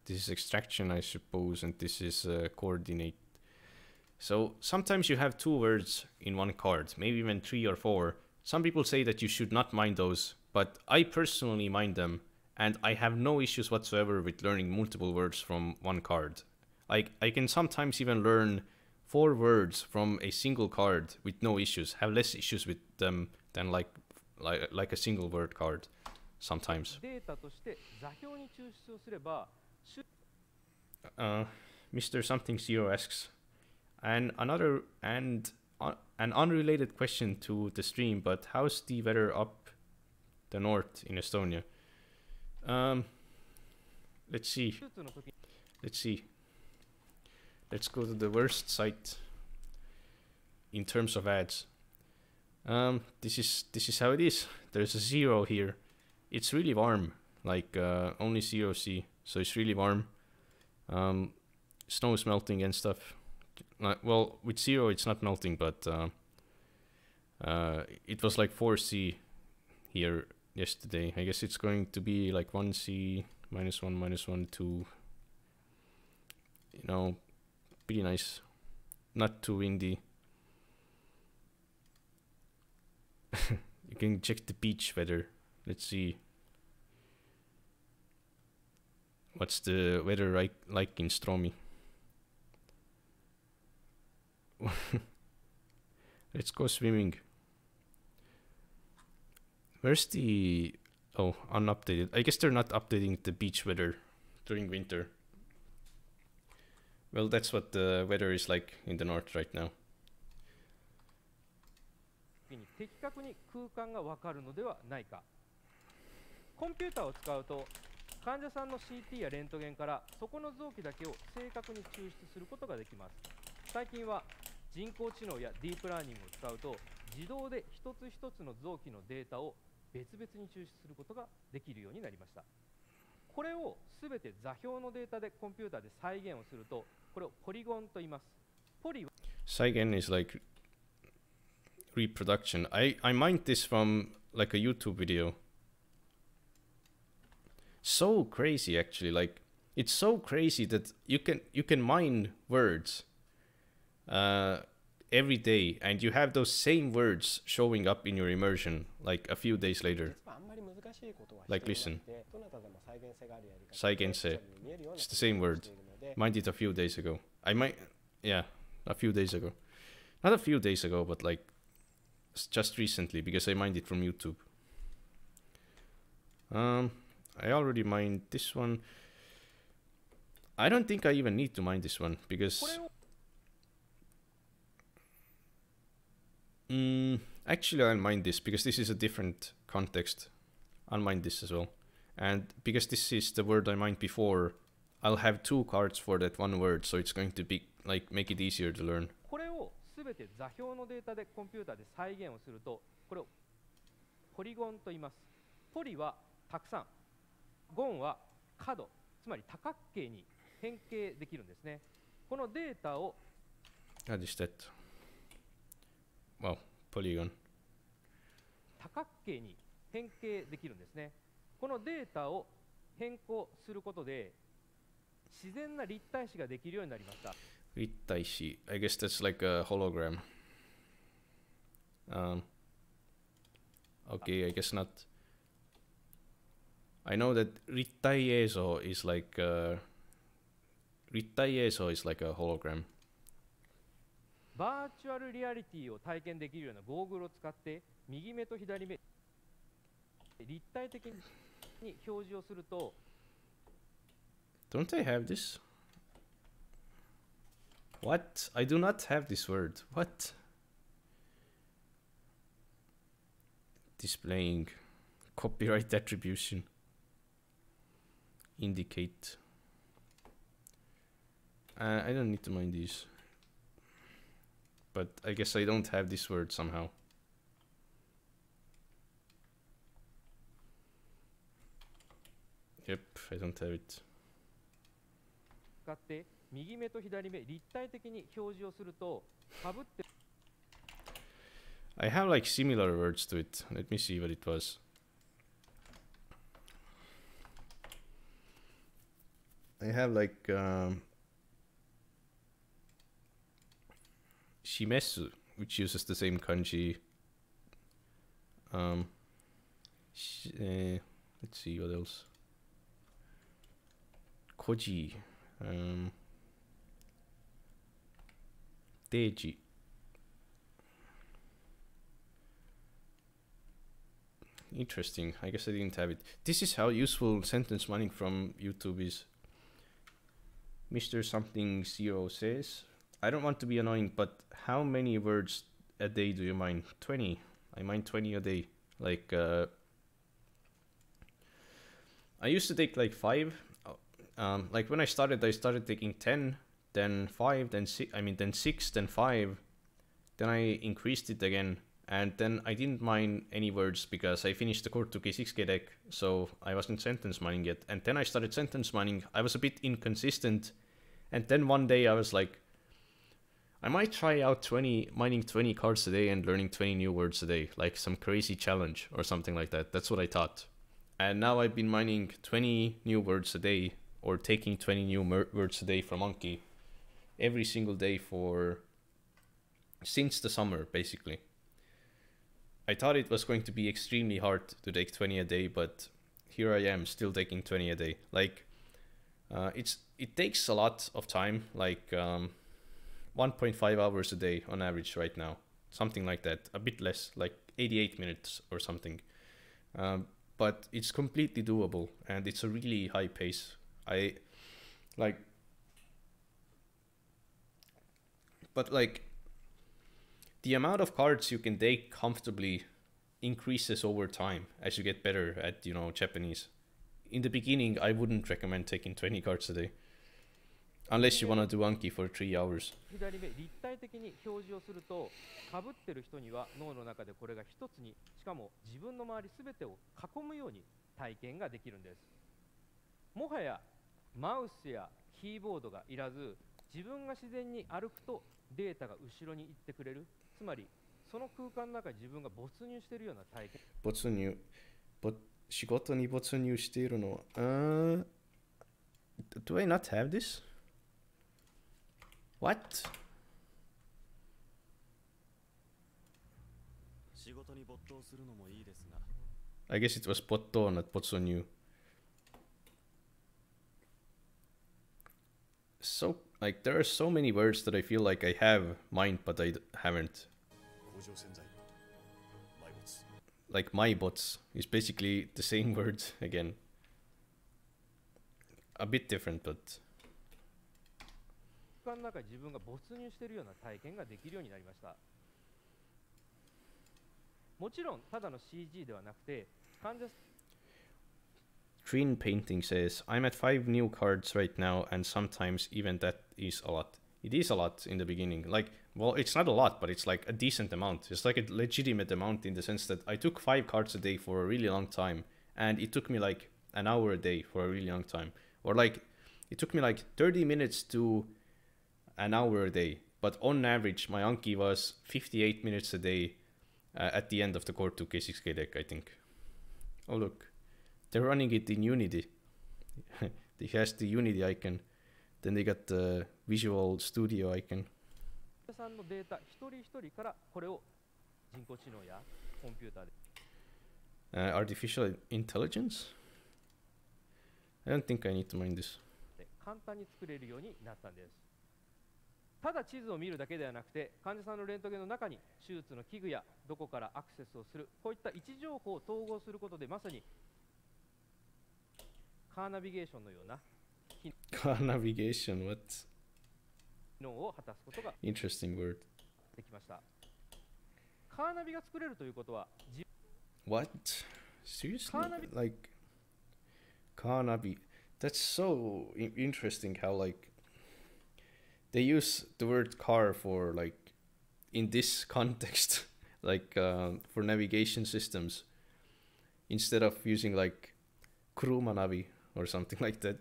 This is extraction, I suppose, and this is coordinate. So sometimes you have 2 words in one card, maybe even 3 or 4. Some people say that you should not mine those, but I personally mine them, and I have no issues whatsoever with learning multiple words from one card. Like, I can sometimes even learn 4 words from a single card with no issues, have less issues with them than like a single word card sometimes. データとして座標に抽出をすれば、Mr. Something Zero asks, an unrelated question to the stream, but how's the weather up the north in Estonia? Let's see. Let's go to the worst site in terms of ads. This is how it is. There's a 0 here. It's really warm, like only 0 C, so it's really warm. Snow is melting and stuff. Well, with 0 it's not melting, but it was like 4 C here yesterday. I guess it's going to be like 1 C, -1, 2. You know, pretty nice. Not too windy. You can check the beach weather. Let's see. What's the weather like in Stromy? Let's go swimming. Where's the... Oh, unupdated. I guess they're not updating the beach weather during winter. Well, that's what the weather is like in the north right now. 的確に空間が分かるのではないか。コンピューターを使うと患者さんの CT やレントゲンからそこの臓器だけを正確に抽出することができます。最近は人工知能やディープラーニングを使うと自動で一つ一つの臓器のデータを別々に抽出することができるようになりました。これをすべて座標のデータでコンピューターで再現をするとこれをポリゴンと言います。ポリは再現 is like reproduction. I mined this from like a YouTube video. So crazy actually, like it's so crazy that you can mine words every day and you have those same words showing up in your immersion like a few days later. Like listen. 再現性 It's the same word. Mined it a few days ago. Yeah, a few days ago. Not a few days ago, but like just recently because I mined it from YouTube. I already mined this one. I don't think I even need to mine this one because actually I'll mine this because this is a different context. I'll mine this as well. And because this is the word I mined before, I'll have two cards for that one word, so it's going to be like make it easier to learn. これをすべて座標のデータでコンピューターで再現をするとこれをポリゴンと言います。ポリはたくさん、ゴンは角、つまり多角形に変形できるんですね。このデータを What is that? Wow, polygon. 多角形に変形できるんですね。このデータを変更することで自然な立体視ができるようになりました。立体視 I guess that's like a hologram. Okay, I guess not. I know that 立体映像 is like 立体映像 is like a hologram. バーチュアルリアリティを体験できるようなゴーグルを使って右目と左目立体的に表示をすると Don't I have this? What? I do not have this word. What? Displaying copyright attribution. Indicate. I don't need to mind these. But I guess I don't have this word somehow. Yep, I don't have it. 使って右目と左目立体的に表示をすると被って I have like similar words to it. Let me see what it was. I have like shimesu, which uses the same kanji. Let's see what else. Koji. Deji. Interesting. I guess I didn't have it. This is how useful sentence mining from YouTube is. Mr. Something Zero says, I don't want to be annoying, but how many words a day do you mine? 20. I mine 20 a day. Like, I used to take like 5. Like when I started taking 10, then 5, then 6, then 6, then 5. Then I increased it again. And then I didn't mine any words because I finished the Kortuki 6K deck, so I wasn't sentence mining yet. And then I started sentence mining. I was a bit inconsistent. And then one day I was like, I might try out mining 20 cards a day and learning 20 new words a day, like some crazy challenge or something like that. That's what I thought. And now I've been mining 20 new words a day or taking 20 new words a day from Monkey every single day since the summer, basically. I thought it was going to be extremely hard to take 20 a day, but here I am still taking 20 a day. Like, it takes a lot of time, like 1.5 hours a day on average right now. something like that, a bit less, like 88 minutes or something. But it's completely doable, and it's a really high pace. But like the amount of cards you can take comfortably increases over time as you get better at, you know, Japanese. In the beginning, I wouldn't recommend taking 20 cards a day. Unless you want to do Anki for 3 hours. 左目立体的に表示をすると、被ってる人には脳の中でこれが一つに、しかも自分の周りすべてを囲むように体験ができるんです。もはやマウスやキーボードがいらず、自分が自然に歩くとデータが後ろに行ってくれる。つまりその空間の中に自分が没入しているような体験。没入。仕事に没入しているの。Do I not have this? What? 仕事に没頭するのもいいですが。I guess it was 没頭, not 没入. So, like, there are so many words that I feel like I have mind, but I haven't. Like, my bots is basically the same word again. A bit different, but... 空間の中に自分が没入しているような体験ができるようになりました。もちろんただの CG ではなくて、患者 Green Painting says, I'm at 5 new cards right now, and sometimes even that is a lot. It is a lot in the beginning. Like, well, it's not a lot, but it's like a decent amount. It's like a legitimate amount in the sense that I took 5 cards a day for a really long time, and it took me like an hour a day for a really long time. Or like, it took me like 30 minutes to an hour a day. But on average, my Anki was 58 minutes a day at the end of the Core 2 K6K deck, I think. Oh, look. They're running it in Unity. They has the Unity icon. Then they got the Visual Studio icon. さんのデータ一人一人からこれを人工知能やコンピューターで Artificial intelligence? I don't think I need to mind this. 簡単に作れるようになったんです。ただ地図を見るだけではなくて、患者さんのレントゲンの中に手術の器具やどこからアクセスをする、こういった位置情報を統合することで、まさにカーナビゲーションのような Car navigation, what? 機能を果たすことが Interesting word. できました。カーナビが作れるということは、What? Seriously? Like, car navi. That's so interesting how, like, they use the word car for, like, in this context, like, for navigation systems, instead of using, like, kuruma navi or something like that.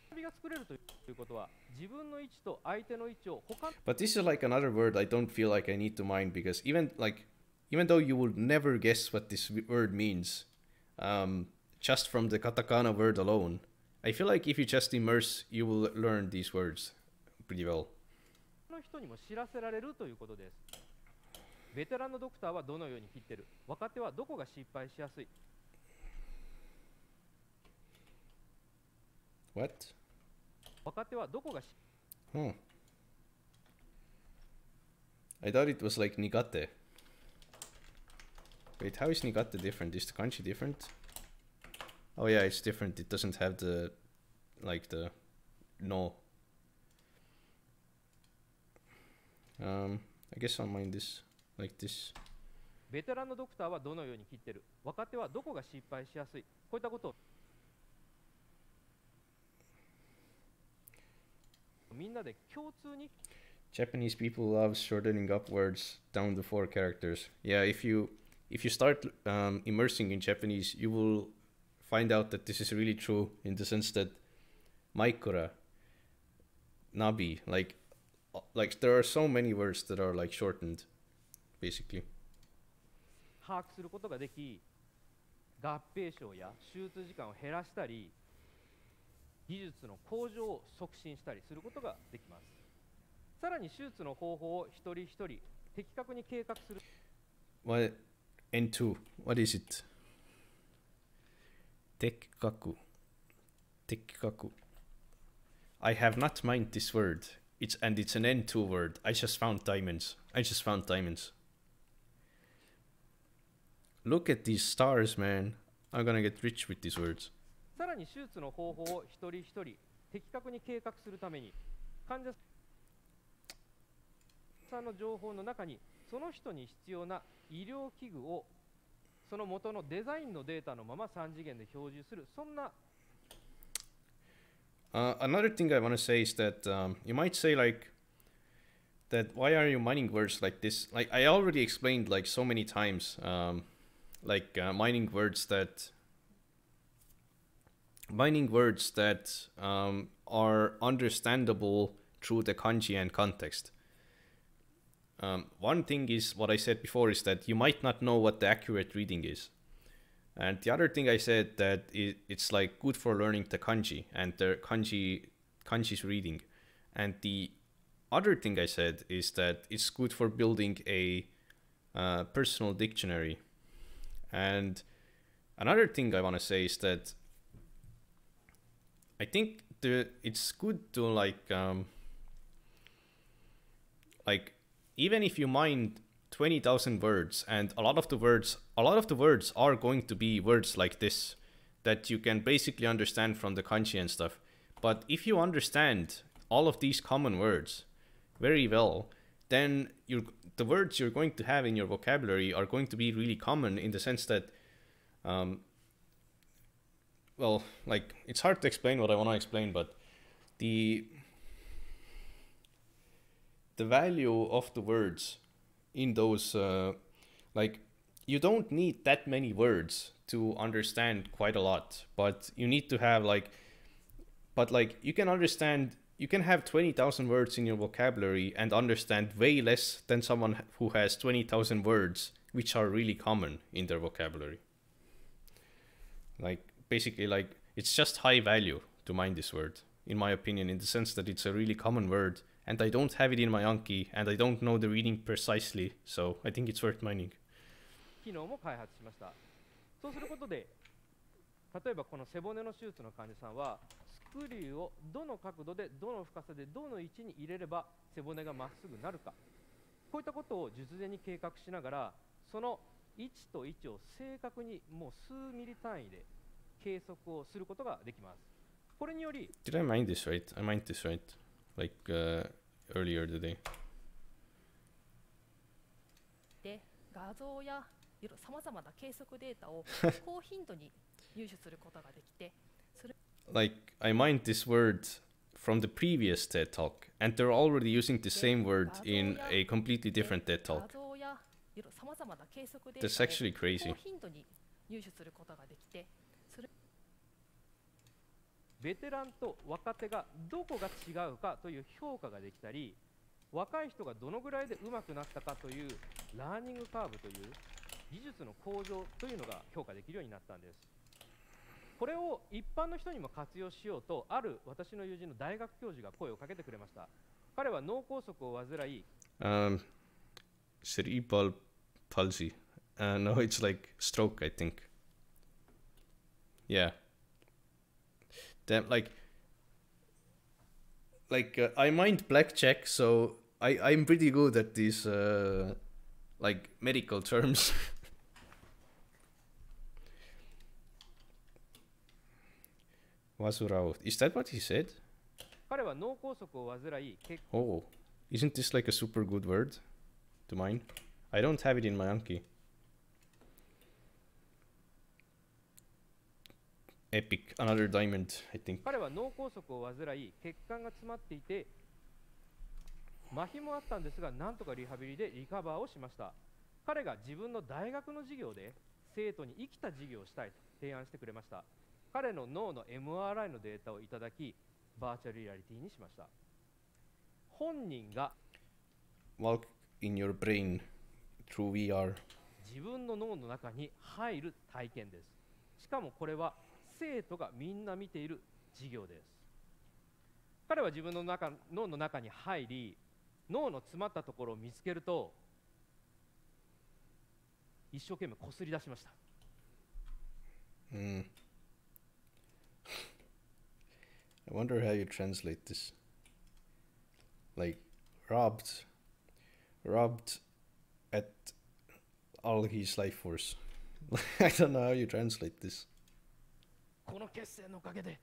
カーナビが作れるということは、自分の位置と相手の位置を他 But this is like another word I don't feel like I need to mind, because even though you will never guess what this word means, just from the katakana word alone, I feel like if you just immerse, you will learn these words pretty well. の人にも知らせられるということです。ベテランのドクターはどのように切ってる、若手はどこが失敗しやすい。What? 若手はどこが Oh. I thought it was like nigate. Wait, how is nigate different? Is the kanji different? Oh yeah, it's different. It doesn't have the, like, the no. I guess I'll mind this like this. ベテランのドクターはどのように切ってる、若手はどこが失敗しやすい、こういったことをみんなで共通に Japanese people love shortening up words down to 4 characters. Yeah, if you start immersing in Japanese, you will find out that this is really true in the sense that maikura, nabi, like there are so many words that are like shortened, basically. 把握することができ、合併症や手術時間を減らしたり、技術の向上を促進したりすることができます。さらに手術の方法を一人一人的確に計画する。What? N2. What is it? Tekkaku. I have not mined this word it's an N2 word. I just found diamonds. Look at these stars, man. I'm gonna get rich with these words. さらに手術の方法を一人一人的確に計画するために、患者さんの情報の中にその人に必要な医療器具をその元のデザインのデータのまま3次元で表示する、そんな Another thing I want to say is that you might say like that why are you mining words like this? Like I already explained like so many times, mining words that are understandable through the kanji and context. One thing is what I said before is that you might not know what the accurate reading is. And the other thing I said that it's like good for learning the kanji and the kanji's reading. And the other thing I said is that it's good for building a personal dictionary. And another thing I want to say is that I think it's good to even if you mine 20,000 words, and a lot of the words are going to be words like this that you can basically understand from the kanji and stuff. But if you understand all of these common words very well, then the words you're going to have in your vocabulary are going to be really common in the sense that, it's hard to explain what I want to explain, but the value of the words in those, you don't need that many words to understand quite a lot, but you need to have you can have 20,000 words in your vocabulary and understand way less than someone who has 20,000 words, which are really common in their vocabulary. Basically, it's just high value to mine this word, in my opinion, in the sense that it's a really common word, and I don't have it in my Anki, and I don't know the reading precisely, so I think it's worth mining. 機能も開発しました。そうすることで、例えばこの背骨の手術の患者さんは、スクリューをどの角度で、どの深さで、どの位置に入れれば背骨がまっすぐなるか、こういったことを術前に計画しながら、その位置と位置を正確にもう数ミリ単位で計測をすることができます。これにより、Did I mine this right? I mined this right, earlier today. で、画像やさまざまな計測データを高頻度に入手することができて、それ I mined this word from the previous TED Talk, and they're already using the same word in a completely different TED 画 Talk. 像やさまざまな計測デー That's タ actually を crazy. 高頻度に入手することができて、それベテランと若手がどこが違うかという評価ができたり、若い人がどのぐらいで上手くなったかというラーニングカーブという技術の向上というのが評価できるようになったんです。これを一般の人にも活用しようと、ある私の友人の大学教授が声をかけてくれました。彼は脳梗塞を患い、Cerebral palsy. No, it's like stroke, I think. Yeah. Damn, I mined blackjack, so I'm pretty good at these medical terms. Wasurao. Is that what he said? 彼は脳梗塞を患い、Oh, isn't this like a super good word to mine? I don't have it in my Anki. Epic, another diamond, I think. 彼は脳梗塞を患い、血管が詰まっていて、麻痺もあったんですが、なんとかリハビリでリカバーをしました。彼が自分の大学の授業で生徒に生きた授業をしたいと提案してくれました。彼の脳の MRI のデータをいただき、バーチャルリアリティにしました。本人が Walk in your brain through VR. 自分の脳の中に入る体験です。しかもこれは生徒がみんな見ている授業です。彼は自分の脳の中に入り、脳の詰まったところを見つけると、一生懸命こすり出しました。I wonder how you translate this. like robbed at all his life force. I don't know how you translate this. この決戦のおかげで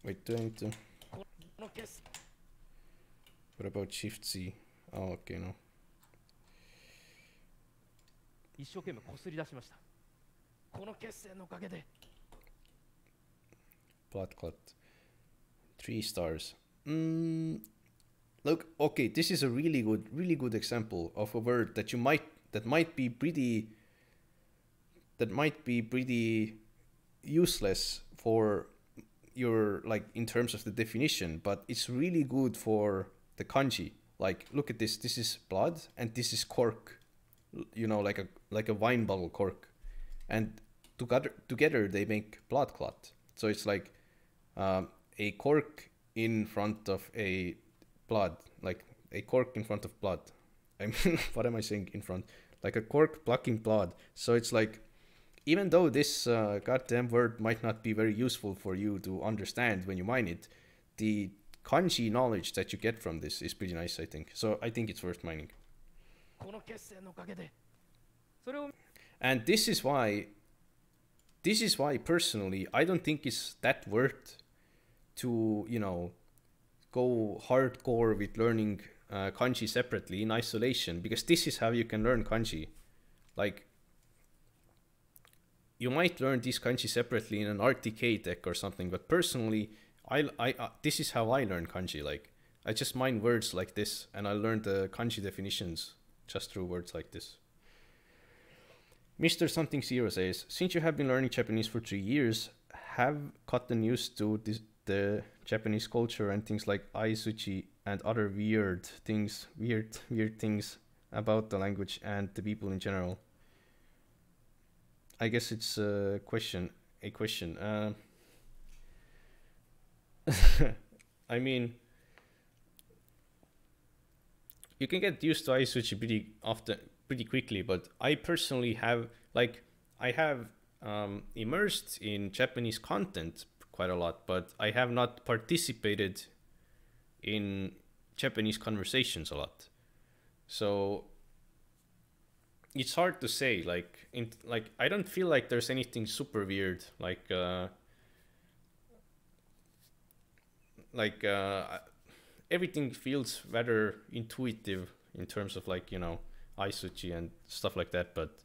Wait, do I need to... この決 What about Shift C? Oh, okay, no. 一生懸命こすり出しました。この決戦のおかげで Blood clot. 3 stars. Look, okay, this is a really good example of a word that might be pretty useless for your, like, in terms of the definition, but it's really good for the kanji. Like, look at this. This is blood and this is cork. You know, like a wine bottle cork, and together they make blood clot. So it's like a cork in front of a blood, like a cork in front of blood. I mean, what am I saying in front? Like a cork blocking blood. So it's like, even though this goddamn word might not be very useful for you to understand when you mine it, the kanji knowledge that you get from this is pretty nice, I think. So I think it's worth mining. この決戦のおかげでそれを And this is why personally I don't think it's that worth to, you know, go hardcore with learning kanji separately in isolation, because this is how you can learn kanji. Like, you might learn these kanji separately in an RTK deck or something, but personally I this is how I learn kanji. Like, I just mine words like this and I learn the kanji definitions just through words like this. Mr. Something Zero says, since you have been learning Japanese for 3 years, have gotten used to the Japanese culture and things like aisuchi and other weird things about the language and the people in general. I guess it's a question. I mean, you can get used to aisuchi pretty quickly, but I personally have, like, I have immersed in Japanese content quite a lot, but I have not participated in Japanese conversations a lot. So it's hard to say, like, I don't feel like there's anything super weird, everything feels rather intuitive in terms of, like, you know, aisuchi and stuff like that, but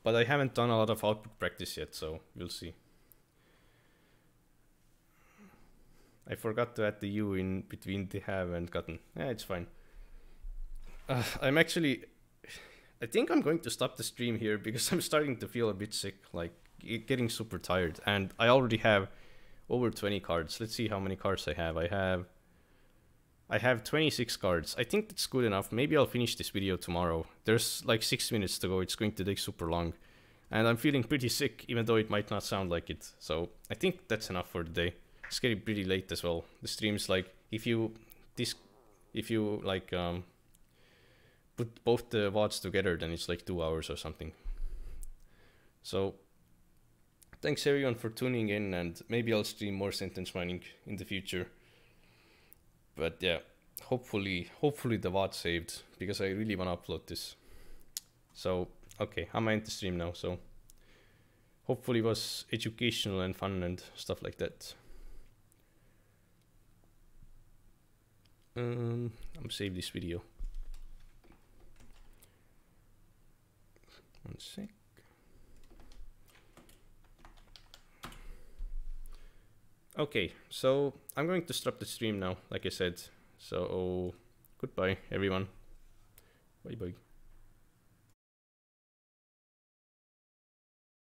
I haven't done a lot of output practice yet, so we'll see. I forgot to add the U in between the have and gotten. Yeah, it's fine. I think I'm going to stop the stream here because I'm starting to feel a bit sick, like getting super tired, and I already have over 20 cards. Let's see how many cards I have. I have 26 cards. I think that's good enough. Maybe I'll finish this video tomorrow. There's like 6 minutes to go. It's going to take super long. And I'm feeling pretty sick, even though it might not sound like it. So I think that's enough for today. It's getting pretty late as well. The stream's like, if you like put both the VODs together, then it's like 2 hours or something. So thanks everyone for tuning in, and maybe I'll stream more sentence mining in the future. But yeah, hopefully the VOD saved, because I really want to upload this. So, okay, I'm gonna end the stream now. So hopefully it was educational and fun and stuff like that. I'm gonna save this video. One sec. Okay, so I'm going to stop the stream now, like I said. So goodbye, everyone. Bye bye.